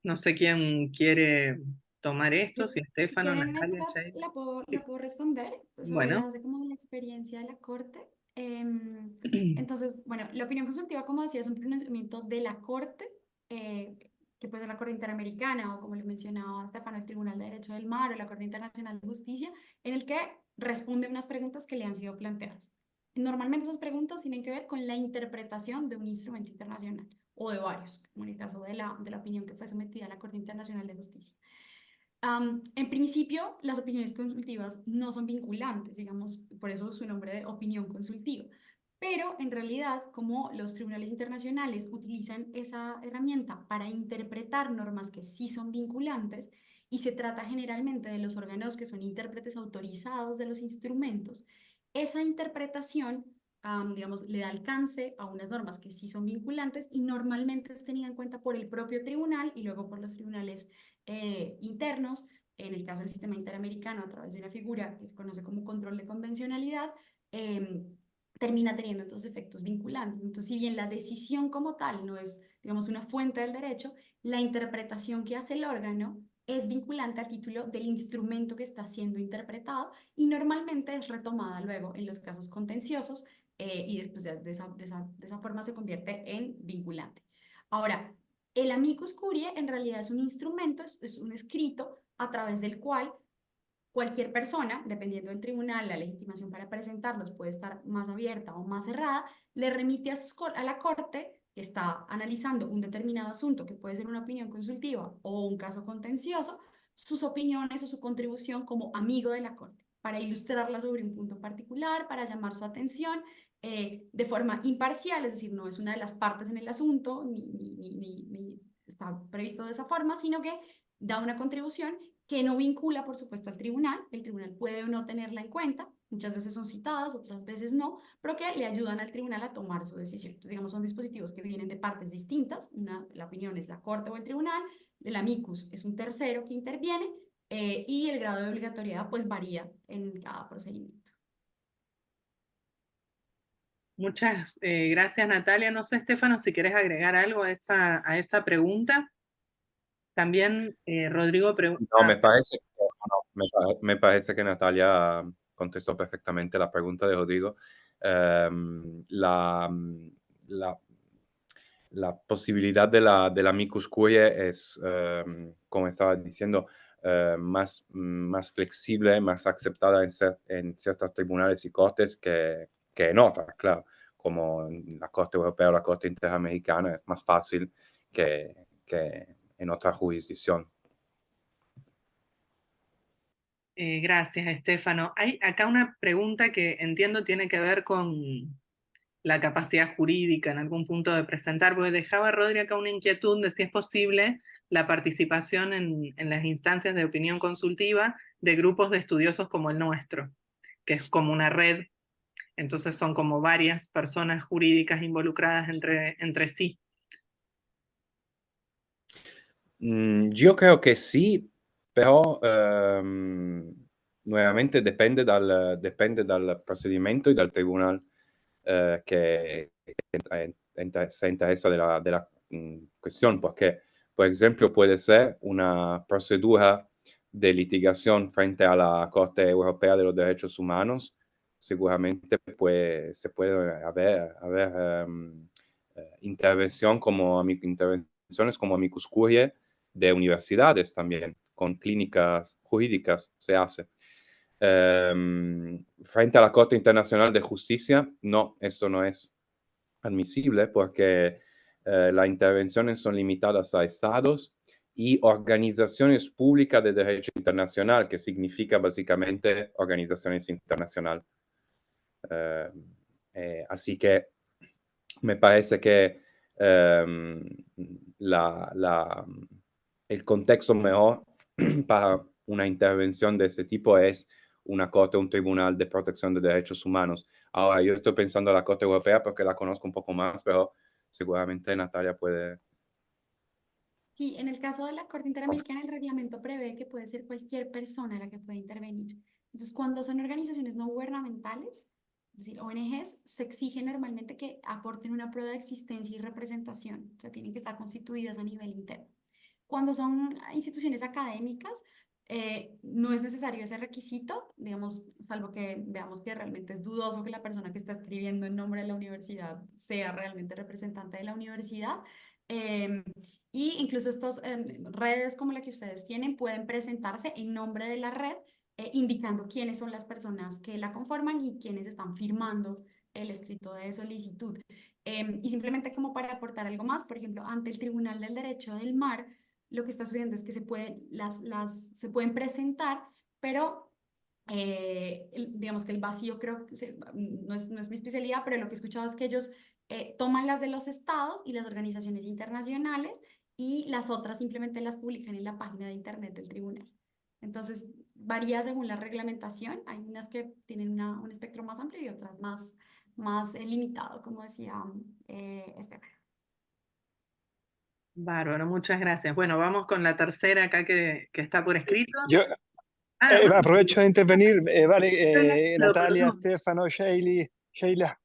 No sé quién quiere tomar esto, si Si Estefano, quieren, Natalia, esta Sheila. la puedo responder sobre Bueno. base como de la experiencia de la corte. Entonces, bueno, la opinión consultiva, como decía, es un pronunciamiento de la corte, eh, que puede ser la Corte Interamericana o, como le mencionaba Stefano, el Tribunal de Derecho del Mar o la Corte Internacional de Justicia, en el que responde unas preguntas que le han sido planteadas. Normalmente esas preguntas tienen que ver con la interpretación de un instrumento internacional o de varios, como en el caso de la opinión que fue sometida a la Corte Internacional de Justicia. En principio, las opiniones consultivas no son vinculantes, digamos, por eso su nombre de opinión consultiva. Pero en realidad, como los tribunales internacionales utilizan esa herramienta para interpretar normas que sí son vinculantes, y se trata generalmente de los órganos que son intérpretes autorizados de los instrumentos, esa interpretación, digamos, le da alcance a unas normas que sí son vinculantes y normalmente es tenida en cuenta por el propio tribunal y luego por los tribunales internos. En el caso del sistema interamericano, a través de una figura que se conoce como control de convencionalidad, termina teniendo entonces efectos vinculantes. Entonces, si bien la decisión como tal no es, digamos, una fuente del derecho, la interpretación que hace el órgano es vinculante al título del instrumento que está siendo interpretado y normalmente es retomada luego en los casos contenciosos, y después de esa forma se convierte en vinculante. Ahora, el amicus curiae en realidad es un instrumento, es un escrito a través del cual cualquier persona, dependiendo del tribunal, la legitimación para presentarlos puede estar más abierta o más cerrada, le remite a la corte que está analizando un determinado asunto, que puede ser una opinión consultiva o un caso contencioso, sus opiniones o su contribución como amigo de la corte, para ilustrarla sobre un punto particular, para llamar su atención de forma imparcial, es decir, no es una de las partes en el asunto, ni está previsto de esa forma, sino que da una contribución que no vincula, por supuesto, al tribunal. El tribunal puede o no tenerla en cuenta. Muchas veces son citadas, otras veces no, pero que le ayudan al tribunal a tomar su decisión. Entonces, digamos, son dispositivos que vienen de partes distintas. La opinión es la corte o el tribunal. El amicus es un tercero que interviene, y el grado de obligatoriedad pues varía en cada procedimiento. Muchas gracias, Natalia. No sé, Estefano, si quieres agregar algo a esa pregunta. También Rodrigo No, pregunta. me parece que Natalia contestó perfectamente la pregunta de Rodrigo. La posibilidad de la amicus curiae es, como estaba diciendo, más flexible, más aceptada en ciertos tribunales y cortes que en otras, claro, como en la Corte Europea o la Corte Interamericana. Es más fácil que en otra jurisdicción. Gracias, Estefano. Hay acá una pregunta que entiendo tiene que ver con la capacidad jurídica en algún punto de presentar, porque dejaba Rodri acá una inquietud de si es posible la participación en las instancias de opinión consultiva de grupos de estudiosos como el nuestro, que es como una red, entonces son como varias personas jurídicas involucradas entre sí. Yo creo que sí, però nuevamente depende dal procedimento y dal tribunal que se interesa de la cuestión, porque, por ejemplo, puede ser una procedura de litigación frente a la Corte Europea de los Derechos Humanos. Seguramente se puede haber intervenciones como amicus curiae de universidades también, con clínicas jurídicas se hace. Frente a la Corte Internacional de Justicia, no, eso no es admisible porque las intervenciones son limitadas a estados y organizaciones públicas de derecho internacional, que significa básicamente organizaciones internacionales. Así que me parece que el contexto mejor para una intervención de ese tipo es una corte, un tribunal de protección de derechos humanos. Ahora, yo estoy pensando en la Corte Europea porque la conozco un poco más, pero seguramente Natalia puede... Sí, en el caso de la Corte Interamericana, el reglamento prevé que puede ser cualquier persona la que puede intervenir. Entonces, cuando son organizaciones no gubernamentales, es decir, ONGs, se exige normalmente que aporten una prueba de existencia y representación, o sea, tienen que estar constituidas a nivel interno. Cuando son instituciones académicas, no es necesario ese requisito, digamos, salvo que veamos que realmente es dudoso que la persona que está escribiendo en nombre de la universidad sea realmente representante de la universidad. Em, y incluso estas redes como la que ustedes tienen pueden presentarse en nombre de la red, indicando quiénes son las personas que la conforman y quiénes están firmando el escrito de solicitud. Y simplemente como para aportar algo más, por ejemplo, ante el Tribunal del Derecho del Mar, lo que está sucediendo es que se pueden presentar, pero digamos que el vacío creo que no es mi especialidad, pero lo que he escuchado es que ellos toman las de los estados y las organizaciones internacionales y las otras simplemente las publican en la página de internet del tribunal. Entonces, varía según la reglamentación. Hay unas que tienen un espectro más amplio y otras más limitado, como decía Esteban. Bárbaro, muchas gracias. Bueno, vamos con la tercera acá que está por escrito. Yo Rodri, aprovecho de intervenir, claro, Natalia, perdón. Stefano, Sheila,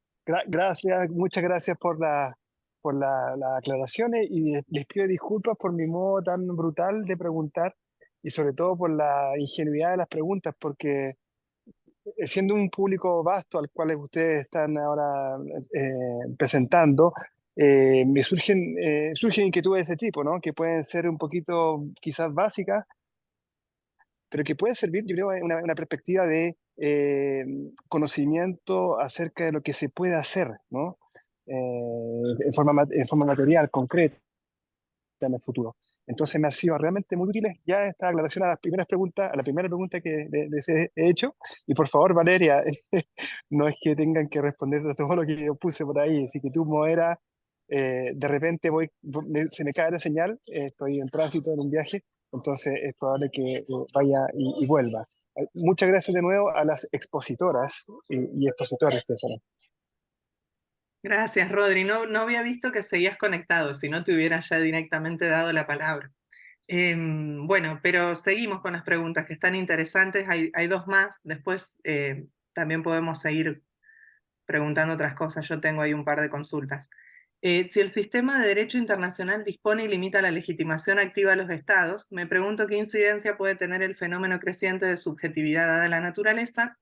gracias, muchas gracias por las aclaraciones y les pido disculpas por mi modo tan brutal de preguntar y sobre todo por la ingenuidad de las preguntas, porque siendo un público vasto al cual ustedes están ahora presentando, me surgen inquietudes de ese tipo, ¿no? Que pueden ser un poquito quizás básicas, pero que pueden servir, yo creo, una perspectiva de conocimiento acerca de lo que se puede hacer, ¿no? En forma material, concreta en el futuro. Entonces me ha sido realmente muy útil ya esta aclaración a las primeras preguntas, a la primera pregunta que les he hecho. Y por favor, Valeria, no es que tengan que responder a todo lo que yo puse por ahí, si que tú moderas, de repente se me cae la señal, estoy en tránsito en un viaje, entonces es probable que vaya y vuelva. Muchas gracias de nuevo a las expositoras y expositores, Stefano. Gracias, Rodri. No había visto que seguías conectado, si no te hubiera ya directamente dado la palabra. Bueno, pero seguimos con las preguntas que están interesantes. Hay dos más. Después también podemos seguir preguntando otras cosas. Yo tengo ahí un par de consultas. Si el sistema de derecho internacional dispone y limita la legitimación activa de los estados, me pregunto qué incidencia puede tener el fenómeno creciente de subjetividad dada la naturaleza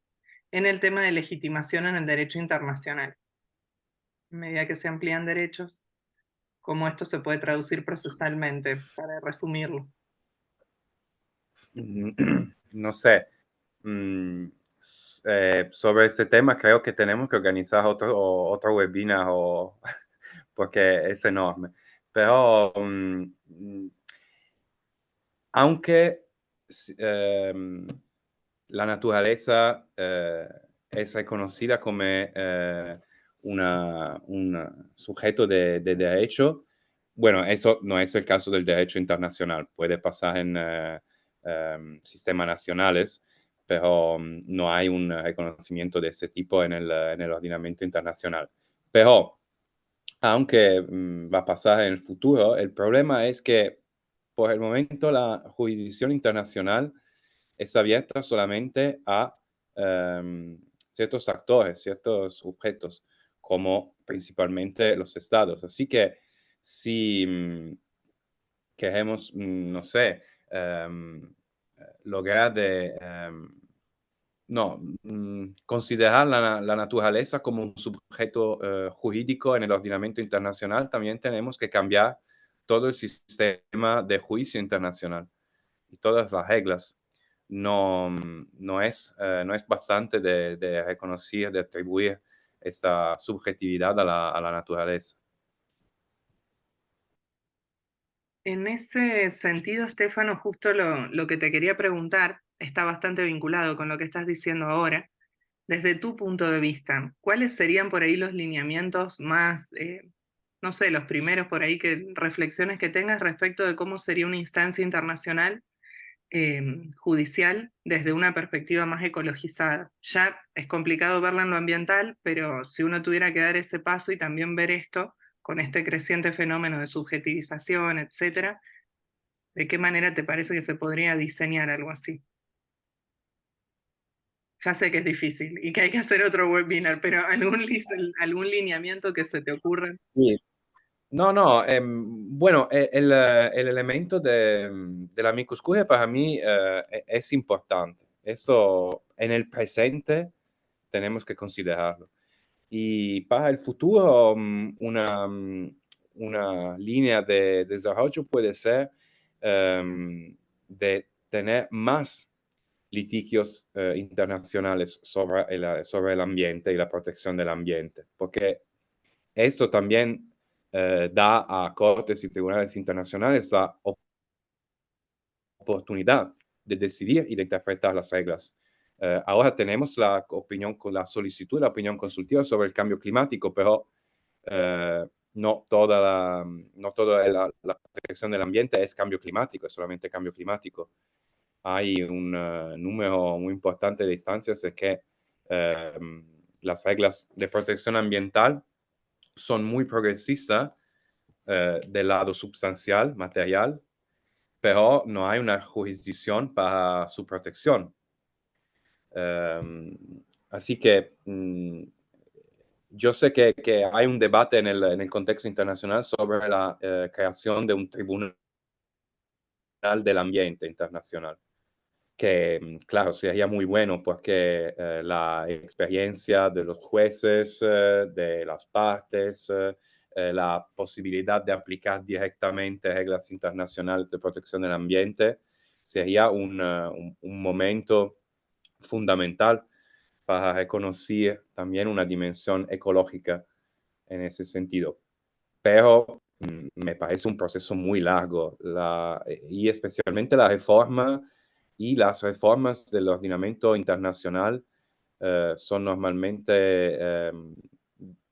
en el tema de legitimación en el derecho internacional. A medida que se amplían derechos, cómo esto se puede traducir procesalmente, para resumirlo. No sé. Sobre ese tema creo que tenemos que organizar otro webinar porque es enorme. Pero aunque la naturaleza es reconocida como un sujeto de derecho, bueno, eso no es el caso del derecho internacional. Puede pasar en sistemas nacionales, pero no hay un reconocimiento de ese tipo en el ordenamiento internacional. Pero, aunque va a pasar en el futuro, el problema es que por el momento la jurisdicción internacional es abierta solamente a ciertos actores, ciertos sujetos, como principalmente los estados. Así que si queremos, no sé, lograr considerar la naturaleza como un sujeto jurídico en el ordenamiento internacional, también tenemos que cambiar todo el sistema de juicio internacional. y todas las reglas no es bastante de reconocer, de atribuir esta subjetividad a la naturaleza. En ese sentido, Estefano, justo lo que te quería preguntar está bastante vinculado con lo que estás diciendo ahora. Desde tu punto de vista, ¿cuáles serían por ahí los lineamientos más, no sé, los primeros por ahí, reflexiones que tengas respecto de cómo sería una instancia internacional judicial desde una perspectiva más ecologizada? Ya es complicado verla en lo ambiental, pero si uno tuviera que dar ese paso y también ver esto con este creciente fenómeno de subjetivización, etcétera, ¿de qué manera te parece que se podría diseñar algo así? Ya sé que es difícil y que hay que hacer otro webinar, pero algún lineamiento que se te ocurra. Sí. No, no, bueno, el elemento de la microscopia para mí es importante. Eso en el presente tenemos que considerarlo. Y para el futuro, una línea de desarrollo puede ser de tener más litigios internacionales sobre el ambiente y la protección del ambiente, porque eso también da a cortes y tribunales internacionales la oportunidad de decidir y de interpretar las reglas. Ahora tenemos la solicitud, la opinión consultiva sobre el cambio climático, pero no toda la protección del ambiente es cambio climático, es solamente cambio climático. Hay un número muy importante de instancias en que las reglas de protección ambiental son muy progresistas del lado sustancial, material, pero no hay una jurisdicción para su protección. Así que yo sé que hay un debate en el contexto internacional sobre la creación de un tribunal del ambiente internacional, que claro, sería muy bueno porque la experiencia de los jueces, de las partes, la posibilidad de aplicar directamente reglas internacionales de protección del ambiente, sería un momento fundamental para reconocer también una dimensión ecológica en ese sentido. Pero me parece un proceso muy largo y especialmente la reforma y las reformas del ordenamiento internacional son normalmente,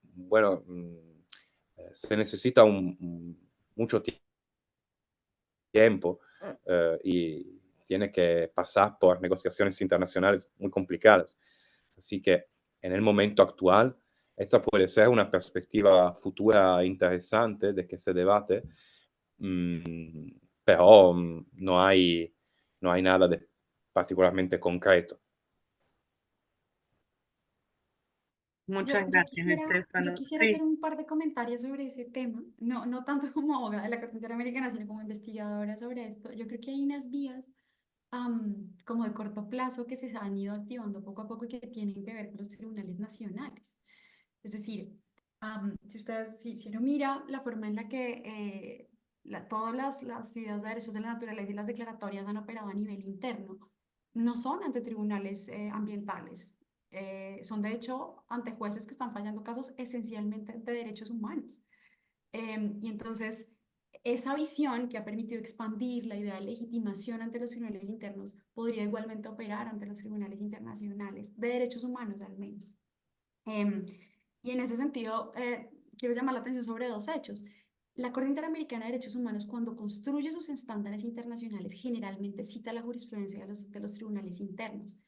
bueno, se necesita mucho tiempo y tiene que pasar por negociaciones internacionales muy complicadas. Así que en el momento actual, esta puede ser una perspectiva futura interesante de que se debate, pero no hay nada de particularmente concreto. Muchas Yo gracias, yo Estefano. quisiera Sí, hacer un par de comentarios sobre ese tema, no tanto como abogada de la Corte Interamericana, sino como investigadora sobre esto. Yo creo que hay unas vías como de corto plazo que se han ido activando poco a poco y que tienen que ver con los tribunales nacionales. Es decir, si uno mira la forma en la que todas las ideas de derechos de la naturaleza y las declaratorias han operado a nivel interno, no son ante tribunales ambientales, son de hecho ante jueces que están fallando casos esencialmente de derechos humanos. Y entonces, esa visión que ha permitido expandir la idea de legitimación ante los tribunales internos podría igualmente operar ante los tribunales internacionales, de derechos humanos al menos. Em, y en ese sentido, quiero llamar la atención sobre dos hechos. La Corte Interamericana de Derechos Humanos, cuando construye sus estándares internacionales, generalmente cita la jurisprudencia de los tribunales internos.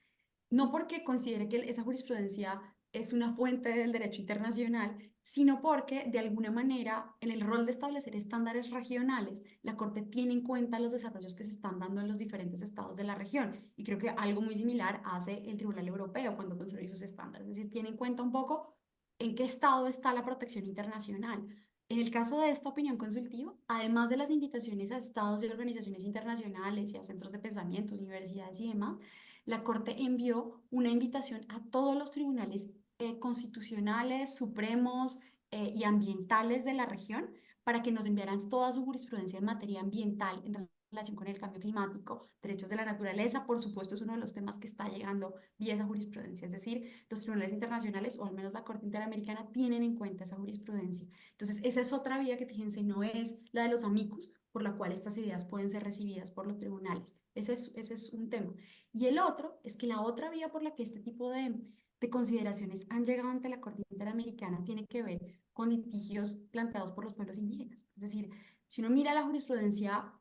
No porque considere que esa jurisprudencia es una fuente del derecho internacional, sino porque, de alguna manera, en el rol de establecer estándares regionales, la Corte tiene en cuenta los desarrollos que se están dando en los diferentes estados de la región. Y creo que algo muy similar hace el Tribunal Europeo cuando construye sus estándares. Es decir, tiene en cuenta un poco en qué estado está la protección internacional. En el caso de esta opinión consultiva, además de las invitaciones a estados y organizaciones internacionales y a centros de pensamientos, universidades y demás, la Corte envió una invitación a todos los tribunales constitucionales, supremos y ambientales de la región para que nos enviaran toda su jurisprudencia en materia ambiental en relación con el cambio climático, derechos de la naturaleza, por supuesto, es uno de los temas que está llegando vía esa jurisprudencia. Es decir, los tribunales internacionales, o al menos la Corte Interamericana, tienen en cuenta esa jurisprudencia. Entonces, esa es otra vía que, fíjense, no es la de los amicus, por la cual estas ideas pueden ser recibidas por los tribunales. Ese es un tema. Y el otro es que la otra vía por la que este tipo de consideraciones han llegado ante la Corte Interamericana tiene que ver con litigios planteados por los pueblos indígenas. Es decir, si uno mira la jurisprudencia,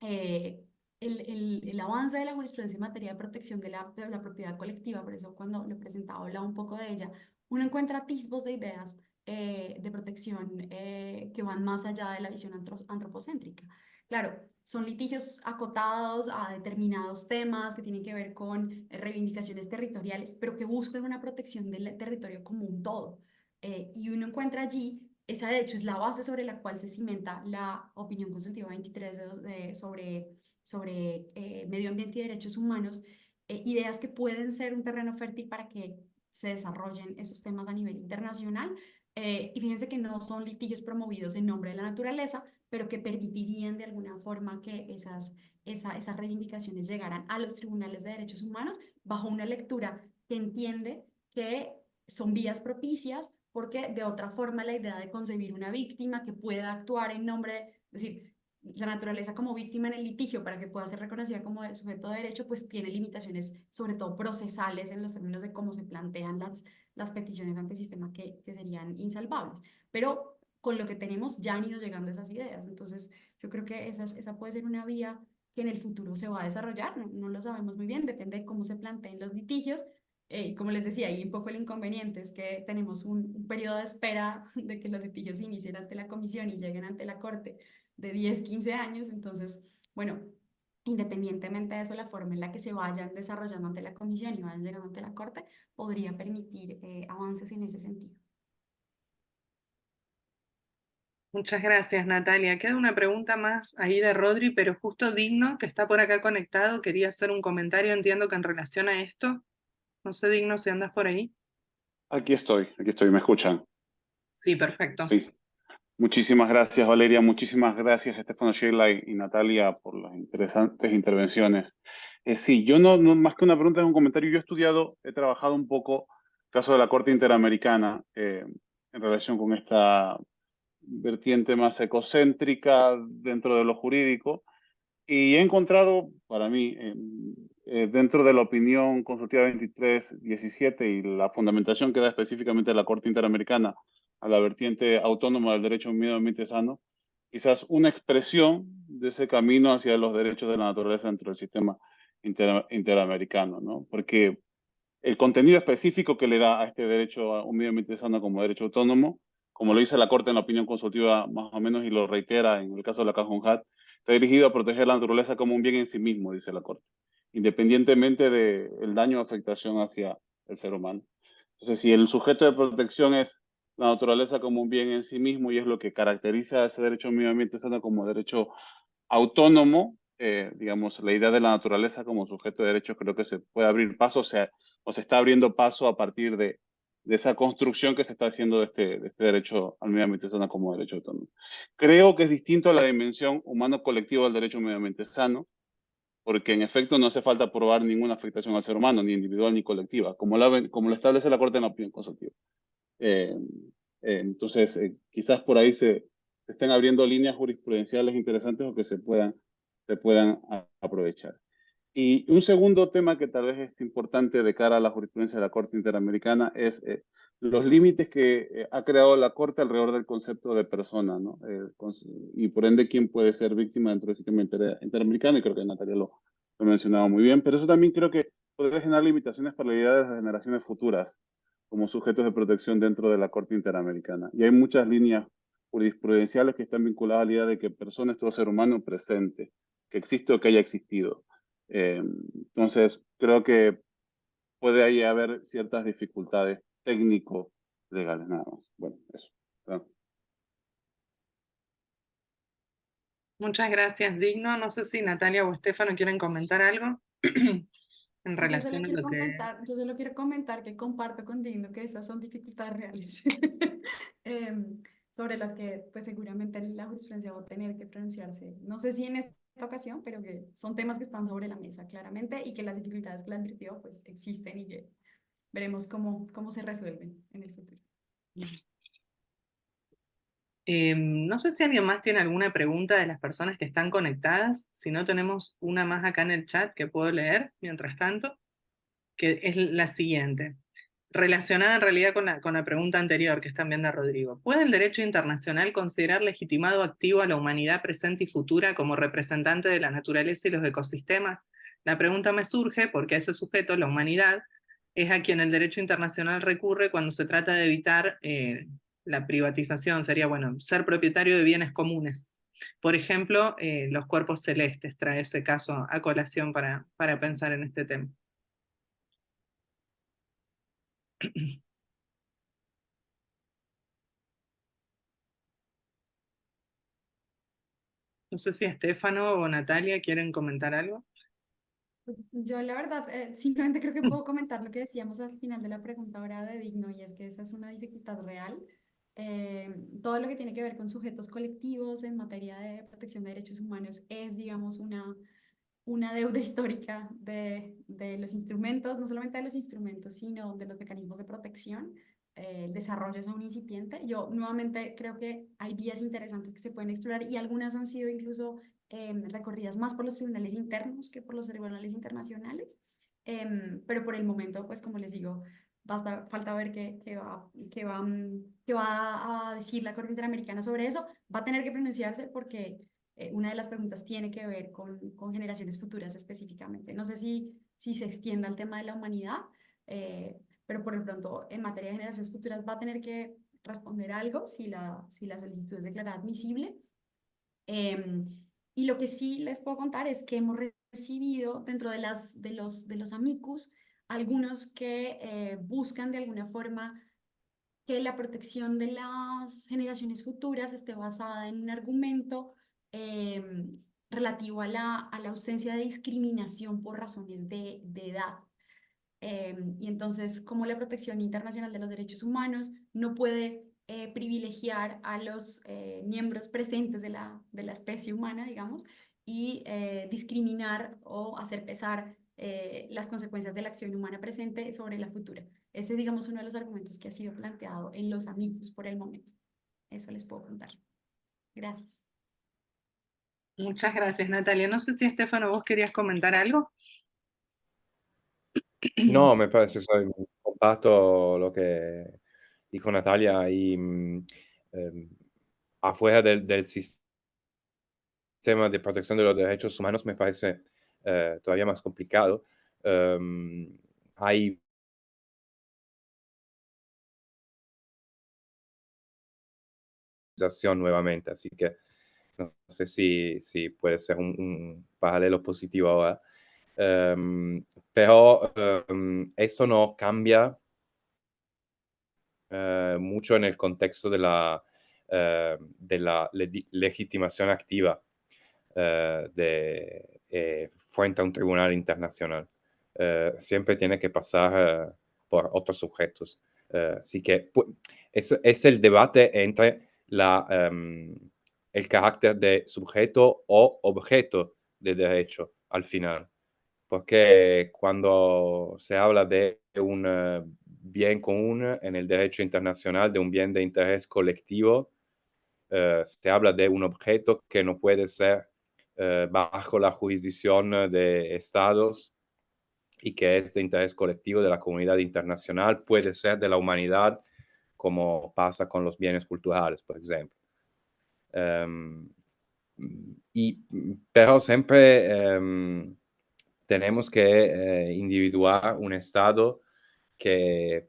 el avance de la jurisprudencia en materia de protección de la propiedad colectiva, por eso cuando lo presentaba hablaba un poco de ella, uno encuentra atisbos de ideas de protección que van más allá de la visión antropocéntrica. Claro, son litigios acotados a determinados temas que tienen que ver con reivindicaciones territoriales, pero que buscan una protección del territorio como un todo. Y uno encuentra allí, esa de hecho es la base sobre la cual se cimenta la opinión consultiva 23 sobre medio ambiente y derechos humanos, ideas que pueden ser un terreno fértil para que se desarrollen esos temas a nivel internacional. Y fíjense que no son litigios promovidos en nombre de la naturaleza, pero que permitirían de alguna forma que esas reivindicaciones llegaran a los tribunales de derechos humanos bajo una lectura que entiende que son vías propicias, porque de otra forma la idea de concebir una víctima que pueda actuar en nombre de, es decir, la naturaleza como víctima en el litigio para que pueda ser reconocida como sujeto de derecho, pues tiene limitaciones, sobre todo procesales, en los términos de cómo se plantean las peticiones ante el sistema que serían insalvables. Pero con lo que tenemos ya han ido llegando esas ideas. Entonces, yo creo que esa puede ser una vía que en el futuro se va a desarrollar. No lo sabemos muy bien, depende de cómo se planteen los litigios. Y como les decía, ahí un poco el inconveniente es que tenemos un periodo de espera de que los litigios se inicien ante la comisión y lleguen ante la corte de 10, 15 años. Entonces, bueno, independientemente de eso, la forma en la que se vayan desarrollando ante la comisión y vayan llegando ante la corte podría permitir avances en ese sentido. Muchas gracias, Natalia. Queda una pregunta más ahí de Rodri, pero justo Digno, que está por acá conectado, quería hacer un comentario, entiendo que en relación a esto. No sé, Digno, si andas por ahí. Aquí estoy, ¿me escuchan? Sí, perfecto. Sí. Muchísimas gracias, Valeria. Muchísimas gracias, Estefano, Sheila y Natalia, por las interesantes intervenciones. Sí, yo no, más que una pregunta, es un comentario. Yo he estudiado, he trabajado un poco el caso de la Corte Interamericana en relación con esta vertiente más ecocéntrica dentro de lo jurídico. Y he encontrado, para mí, dentro de la opinión consultiva 2317 y la fundamentación que da específicamente la Corte Interamericana a la vertiente autónoma del derecho a un medio ambiente sano, quizás una expresión de ese camino hacia los derechos de la naturaleza dentro del sistema interamericano, ¿no? Porque el contenido específico que le da a este derecho a un medio ambiente sano como derecho autónomo, como lo dice la Corte en la opinión consultiva más o menos y lo reitera en el caso de la Cajonjat, está dirigido a proteger la naturaleza como un bien en sí mismo, dice la Corte, independientemente del daño o afectación hacia el ser humano. Entonces, si el sujeto de protección es la naturaleza como un bien en sí mismo y es lo que caracteriza a ese derecho a un medio ambiente sano como derecho autónomo, digamos, la idea de la naturaleza como sujeto de derechos creo que se puede abrir paso, o se está abriendo paso a partir de esa construcción que se está haciendo de este derecho al medio ambiente sano como derecho autónomo. Creo que es distinto a la dimensión humano-colectiva del derecho al medio ambiente sano, porque en efecto no hace falta probar ninguna afectación al ser humano, ni individual ni colectiva, como lo establece la Corte en la opinión consultiva. Entonces, quizás por ahí se estén abriendo líneas jurisprudenciales interesantes o que se puedan aprovechar. Y un segundo tema que tal vez es importante de cara a la jurisprudencia de la Corte Interamericana es los límites que ha creado la Corte alrededor del concepto de persona, ¿no? Y por ende, quién puede ser víctima dentro del sistema interamericano, y creo que Natalia lo mencionaba muy bien, pero eso también creo que podría generar limitaciones para la idea de las generaciones futuras como sujetos de protección dentro de la Corte Interamericana. Y hay muchas líneas jurisprudenciales que están vinculadas a la idea de que persona es todo ser humano presente, que existe o que haya existido. Entonces, creo que puede ahí haber ciertas dificultades técnico-legales, nada más. Bueno, eso. ¿No? Muchas gracias, Digno. No sé si Natalia o Estefano quieren comentar algo en relación a lo que... Yo solo quiero comentar que comparto con Digno que esas son dificultades reales sobre las que pues seguramente la jurisprudencia va a tener que pronunciarse. No sé si en este ocasión, pero que son temas que están sobre la mesa claramente y que las dificultades que la advirtió pues existen y que veremos cómo se resuelven en el futuro. No sé si alguien más tiene alguna pregunta de las personas que están conectadas. Si no, tenemos una más acá en el chat que puedo leer mientras tanto, que es la siguiente, relacionada en realidad con la pregunta anterior que es también de Rodrigo. ¿Puede el derecho internacional considerar legitimado activo a la humanidad presente y futura como representante de la naturaleza y los ecosistemas? La pregunta me surge porque a ese sujeto, la humanidad, es a quien el derecho internacional recurre cuando se trata de evitar la privatización, sería, bueno, ser propietario de bienes comunes. Por ejemplo, los cuerpos celestes trae ese caso a colación para pensar en este tema. No sé si Estefano o Natalia quieren comentar algo. Yo la verdad, simplemente creo que puedo comentar lo que decíamos al final de la pregunta ahora de Digno, y es que esa es una dificultad real. Todo lo que tiene que ver con sujetos colectivos en materia de protección de derechos humanos es, digamos, una deuda histórica de los instrumentos, no solamente de los instrumentos, sino de los mecanismos de protección. El desarrollo es aún incipiente. Yo nuevamente creo que hay vías interesantes que se pueden explorar y algunas han sido incluso recorridas más por los tribunales internos que por los tribunales internacionales. Pero por el momento, pues como les digo, falta ver qué va a decir la Corte Interamericana sobre eso. Va a tener que pronunciarse porque una de las preguntas tiene que ver con generaciones futuras específicamente. No sé si se extienda al tema de la humanidad, pero por lo pronto en materia de generaciones futuras va a tener que responder algo si la solicitud es declarada admisible. Y lo que sí les puedo contar es que hemos recibido dentro de los amicus algunos que buscan de alguna forma que la protección de las generaciones futuras esté basada en un argumento relativo a la ausencia de discriminación por razones de edad. Y entonces, como la protección internacional de los derechos humanos no puede privilegiar a los miembros presentes de la especie humana, digamos, y discriminar o hacer pesar las consecuencias de la acción humana presente sobre la futura. Ese es, digamos, uno de los argumentos que ha sido planteado en los amigos por el momento. Eso les puedo contar. Gracias. Muchas gracias, Natalia. No sé si, Estefano, vos querías comentar algo. No, me parece, comparto lo que dijo Natalia y afuera del sistema de protección de los derechos humanos me parece todavía más complicado. Hay nuevamente, así que no sé si puede ser un paralelo positivo ahora. Pero eso no cambia mucho en el contexto de la legitimación activa frente a un tribunal internacional. Siempre tiene que pasar por otros sujetos. Así que es el debate entre el carácter de sujeto o objeto de derecho al final. Porque cuando se habla de un bien común en el derecho internacional, de un bien de interés colectivo, se habla de un objeto que no puede ser bajo la jurisdicción de estados y que es de interés colectivo de la comunidad internacional, puede ser de la humanidad, como pasa con los bienes culturales, por ejemplo. Pero siempre tenemos que individuar un estado que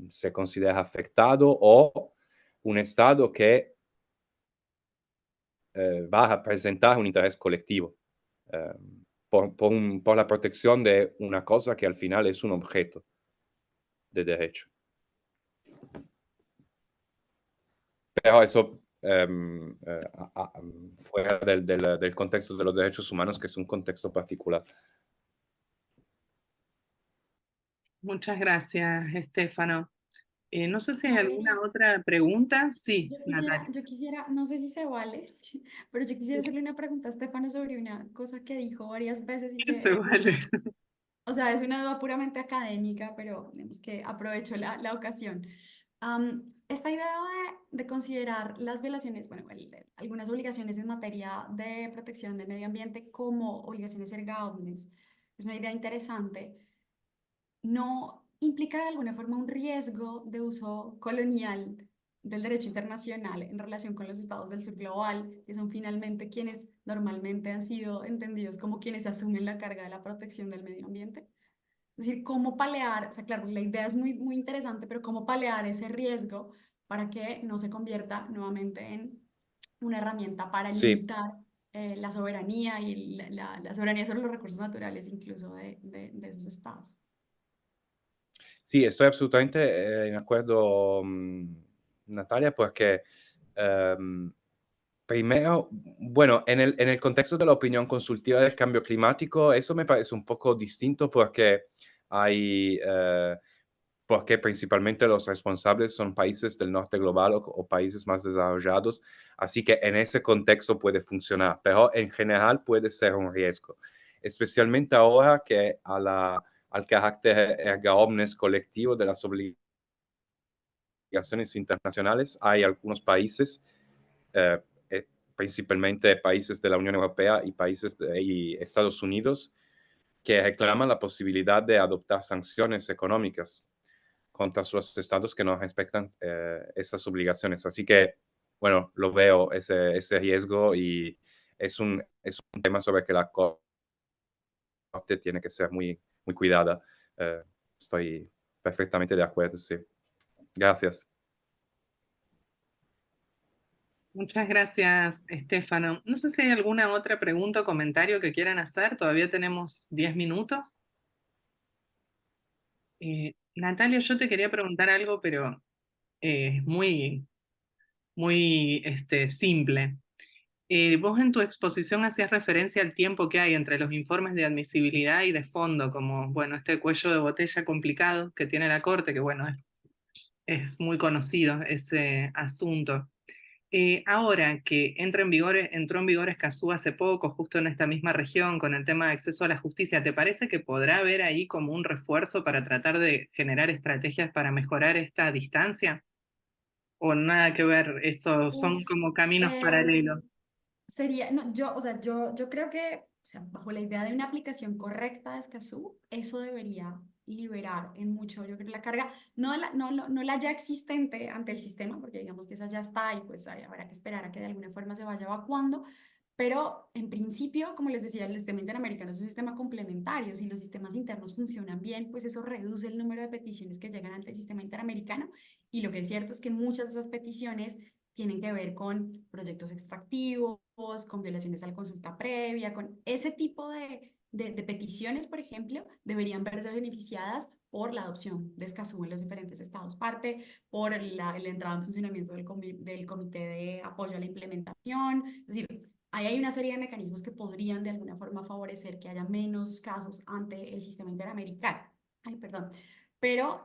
se considera afectado o un estado que va a representar un interés colectivo por la protección de una cosa que al final es un objeto de derecho. Pero eso fuera del contexto de los derechos humanos, que es un contexto particular. Muchas gracias, Estefano. No sé si hay alguna Valeria, otra pregunta. Sí, Natalia. yo quisiera, no sé si se vale, pero yo quisiera hacerle una pregunta a Estefano sobre una cosa que dijo varias veces y Se que vale. o sea, es una duda puramente académica, pero digamos que aprovecho la ocasión. Esta idea de considerar las violaciones, bueno, algunas obligaciones en materia de protección del medio ambiente como obligaciones erga omnes, es una idea interesante. ¿No implica de alguna forma un riesgo de uso colonial del derecho internacional en relación con los estados del sur global, que son finalmente quienes normalmente han sido entendidos como quienes asumen la carga de la protección del medio ambiente? Es decir, cómo palear, o sea, claro, la idea es muy interesante, pero cómo palear ese riesgo para que no se convierta nuevamente en una herramienta para Sí, limitar la soberanía y la soberanía sobre los recursos naturales incluso de esos estados. sí, estoy absolutamente en acuerdo, Natalia, porque primero, bueno, en el contexto de la opinión consultiva del cambio climático, eso me parece un poco distinto porque hay, porque principalmente los responsables son países del norte global o países más desarrollados, así que en ese contexto puede funcionar, pero en general puede ser un riesgo, especialmente ahora que al carácter erga omnes colectivo de las obligaciones internacionales hay algunos países, eh, principalmente países de la Unión Europea y y Estados Unidos, que reclaman la posibilidad de adoptar sanciones económicas contra los estados que no respetan esas obligaciones. Así que, bueno, lo veo ese riesgo y es un tema sobre que la Corte tiene que ser muy cuidada. Eh, Estoy perfectamente de acuerdo, sí. Gracias. Muchas gracias, Estefano. No sé si hay alguna otra pregunta o comentario que quieran hacer. Todavía tenemos 10 minutos. Natalia, yo te quería preguntar algo, pero es muy simple. Vos en tu exposición hacías referencia al tiempo que hay entre los informes de admisibilidad y de fondo, como, bueno, este cuello de botella complicado que tiene la Corte, que bueno, es muy conocido ese asunto. Ahora que entró en vigor Escazú hace poco, justo en esta misma región, con el tema de acceso a la justicia, ¿te parece que podrá haber ahí como un refuerzo para tratar de generar estrategias para mejorar esta distancia? ¿O nada que ver? Eso Uf, son como caminos eh, paralelos. sería, no, o sea, yo creo que, o sea, bajo la idea de una aplicación correcta de Escazú, eso debería liberar en mucho, yo creo, la carga, no la ya existente ante el sistema, porque digamos que esa ya está y pues habrá que esperar a que de alguna forma se vaya evacuando, pero en principio, como les decía, el sistema interamericano es un sistema complementario. Si los sistemas internos funcionan bien, pues eso reduce el número de peticiones que llegan ante el sistema interamericano. Y lo que es cierto es que muchas de esas peticiones tienen que ver con proyectos extractivos, con violaciones a la consulta previa, con ese tipo de peticiones, por ejemplo, deberían verse beneficiadas por la adopción de Escazú en los diferentes estados parte, por la entrada en funcionamiento del Comité de Apoyo a la Implementación. Es decir, ahí hay una serie de mecanismos que podrían de alguna forma favorecer que haya menos casos ante el sistema interamericano. Ay, perdón. Pero,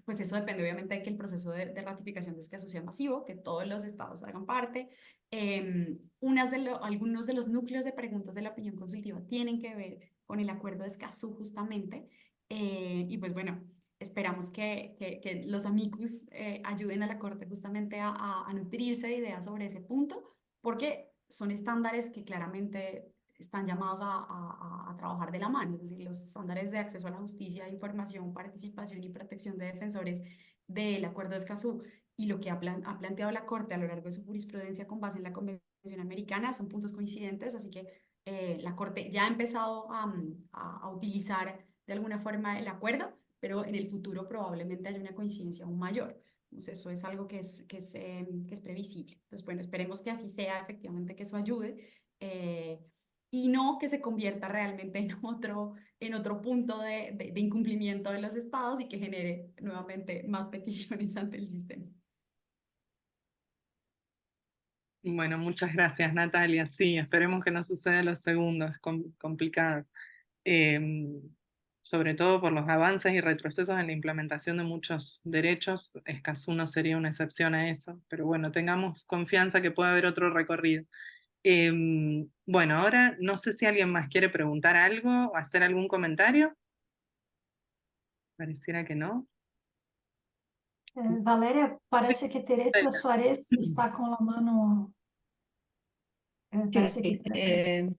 pues eso depende obviamente de que el proceso de ratificación de Escazú sea masivo, que todos los estados hagan parte. Algunos de los núcleos de preguntas de la opinión consultiva tienen que ver con el acuerdo de Escazú justamente. Y pues bueno, esperamos que los amicus ayuden a la Corte justamente a nutrirse de ideas sobre ese punto, porque son estándares que claramente están llamados a trabajar de la mano, es decir, los estándares de acceso a la justicia, información, participación y protección de defensores del Acuerdo de Escazú y lo que ha planteado la Corte a lo largo de su jurisprudencia con base en la Convención Americana son puntos coincidentes, así que la Corte ya ha empezado a utilizar de alguna forma el acuerdo, pero en el futuro probablemente haya una coincidencia aún mayor. Entonces, eso es algo que es previsible. Entonces, bueno, esperemos que así sea, efectivamente, que eso ayude y no que se convierta realmente en otro punto de incumplimiento de los estados y que genere nuevamente más peticiones ante el sistema. Bueno, muchas gracias, Natalia. Sí, esperemos que no suceda lo segundo, es complicado. sobre todo por los avances y retrocesos en la implementación de muchos derechos. Escazú no sería una excepción a eso, pero bueno, tengamos confianza que puede haber otro recorrido. Bueno, ahora no sé si alguien más quiere preguntar algo o hacer algún comentario. Pareciera que no. Valéria, parece Sí, que Teresa Suárez está con la mano. Parece que quiere hacer.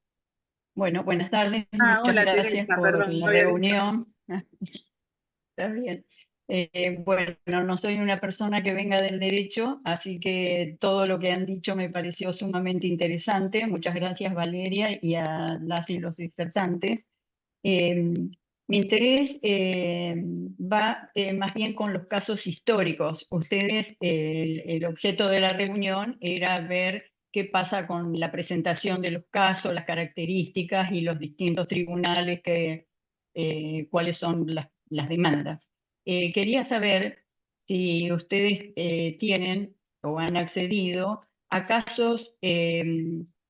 Bueno, buenas tardes, Ah, muchas hola gracias Teresa, por perdón, no la había visto. reunión. Está bien. Bueno, no soy una persona que venga del derecho, así que todo lo que han dicho me pareció sumamente interesante. Muchas gracias, Valeria, y a las y los disertantes. Mi interés va más bien con los casos históricos. Ustedes, el objeto de la reunión era ver qué pasa con la presentación de los casos, las características y los distintos tribunales, cuáles son las demandas. Quería saber si ustedes tienen o han accedido a casos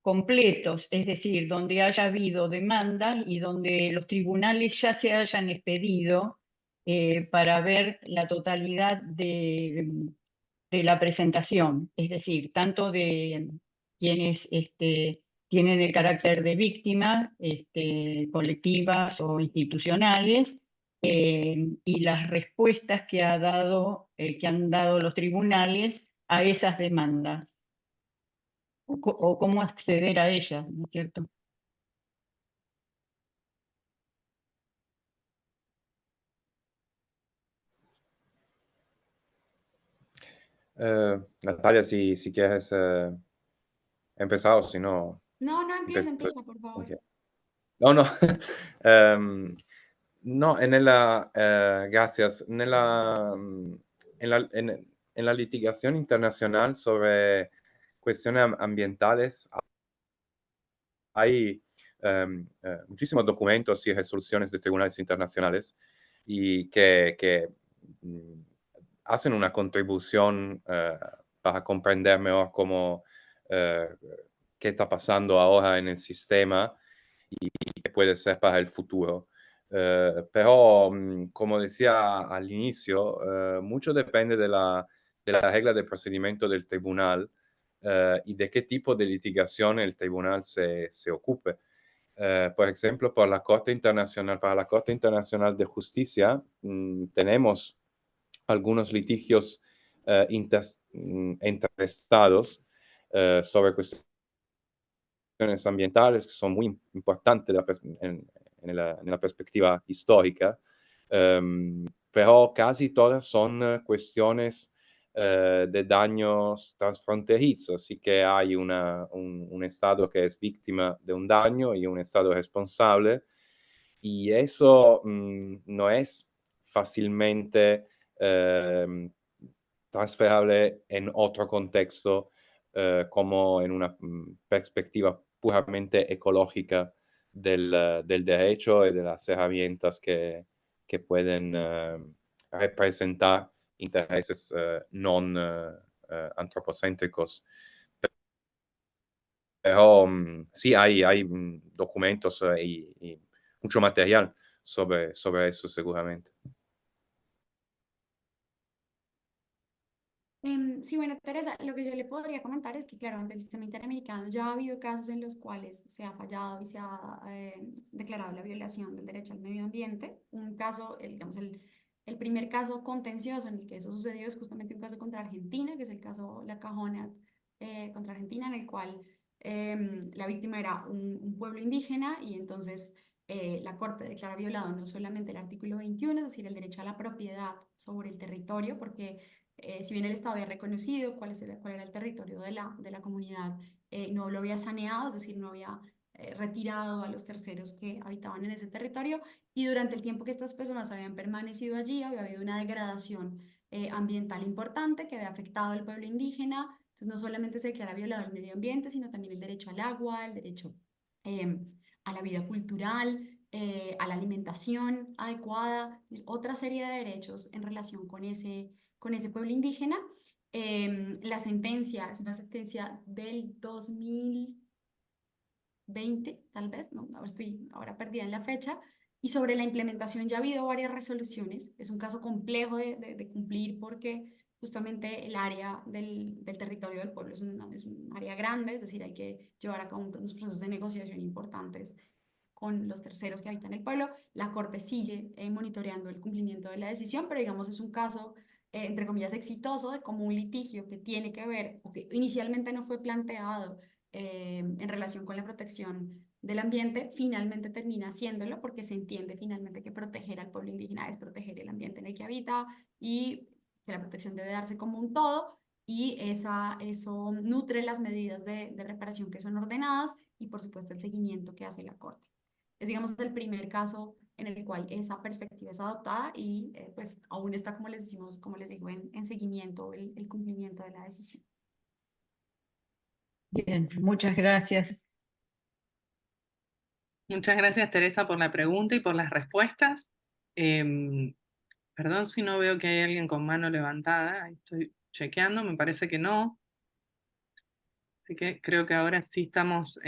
completos, es decir, donde haya habido demanda y donde los tribunales ya se hayan expedido para ver la totalidad de la presentación, es decir, tanto de quienes tienen el carácter de víctimas, colectivas o institucionales, y las respuestas que que han dado los tribunales a esas demandas, o cómo acceder a ellas, ¿no es cierto? Natalia, si quieres empezar o si no, No, empiezo. empieza, por favor. Ok. No, no. No, gracias. En la litigación internacional sobre cuestiones ambientales hay muchísimos documentos y resoluciones de tribunales internacionales y que hacen una contribución para comprender mejor eh, qué está pasando ahora en el sistema y qué puede ser para el futuro. Pero, como decía al inicio, mucho depende de la regla de procedimiento del tribunal y de qué tipo de litigación el tribunal se ocupe. Por ejemplo, para la Corte Internacional de Justicia, tenemos algunos litigios entre estados sobre cuestiones ambientales que son muy importantes en la perspectiva histórica, pero casi todas son cuestiones de daños transfronterizos, así que hay un Estado que es víctima de un daño y un Estado responsable, y eso no es fácilmente transferable en otro contexto como en una perspectiva puramente ecológica del derecho y de las herramientas que pueden representar intereses antropocéntricos. Pero sí hay documentos y mucho material sobre eso seguramente. Sí, bueno, Teresa, lo que yo le podría comentar es que, claro, ante el sistema interamericano ya ha habido casos en los cuales se ha fallado y se ha declarado la violación del derecho al medio ambiente. Un caso, digamos, el primer caso contencioso en el que eso sucedió es justamente un caso contra Argentina, que es el caso La Cajona contra Argentina, en el cual la víctima era un pueblo indígena y entonces la Corte declara violado no solamente el artículo 21, es decir, el derecho a la propiedad sobre el territorio, porque si bien el Estado había reconocido cuál era el territorio de la comunidad, no lo había saneado, es decir, no había retirado a los terceros que habitaban en ese territorio, y durante el tiempo que estas personas habían permanecido allí, había habido una degradación ambiental importante que había afectado al pueblo indígena. Entonces, no solamente se declara violado el medio ambiente, sino también el derecho al agua, el derecho a la vida cultural, a la alimentación adecuada, otra serie de derechos en relación con ese pueblo indígena. La sentencia es una sentencia del 2020, tal vez, no, ahora estoy perdida en la fecha, Y sobre la implementación ya ha habido varias resoluciones. Es un caso complejo de cumplir porque justamente el área del territorio del pueblo es un área grande, es decir, hay que llevar a cabo unos procesos de negociación importantes con los terceros que habitan el pueblo. La Corte sigue monitoreando el cumplimiento de la decisión, pero digamos es un caso, entre comillas, exitoso de cómo un litigio que tiene que ver, o que inicialmente no fue planteado en relación con la protección del ambiente, finalmente termina haciéndolo porque se entiende finalmente que proteger al pueblo indígena es proteger el ambiente en el que habita y que la protección debe darse como un todo y eso nutre las medidas de reparación que son ordenadas y por supuesto el seguimiento que hace la Corte. Es, digamos, el primer caso en el cual esa perspectiva es adoptada y pues aún está, como les decimos, como les digo, en seguimiento el cumplimiento de la decisión. Bien, muchas gracias. Muchas gracias, Teresa, por la pregunta y por las respuestas. Perdón si no veo que hay alguien con mano levantada. Ahí estoy chequeando, me parece que no. Así que creo que ahora sí estamos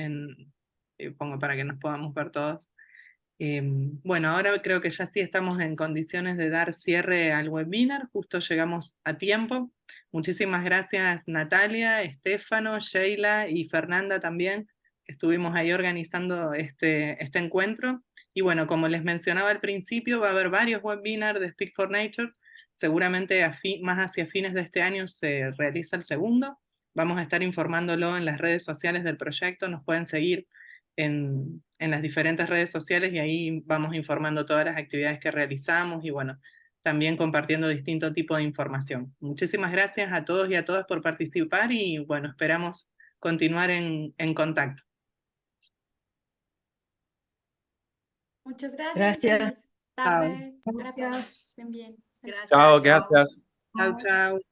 pongo para que nos podamos ver todos. Bueno, ahora creo que ya sí estamos en condiciones de dar cierre al webinar. Justo llegamos a tiempo. Muchísimas gracias, Natalia, Estefano, Sheila y Fernanda también, que estuvimos ahí organizando este encuentro. Y bueno, como les mencionaba al principio, va a haber varios webinars de Speak for Nature. Seguramente más hacia fines de este año se realiza el segundo. Vamos a estar informándolo en las redes sociales del proyecto. Nos pueden seguir en las diferentes redes sociales y ahí vamos informando todas las actividades que realizamos y bueno, también compartiendo distinto tipo de información. Muchísimas gracias a todos y a todas por participar y bueno, esperamos continuar en contacto. Muchas gracias. Gracias. Feliz tarde para todos. Gracias. Estén bien. Chao, gracias. Chao, chao.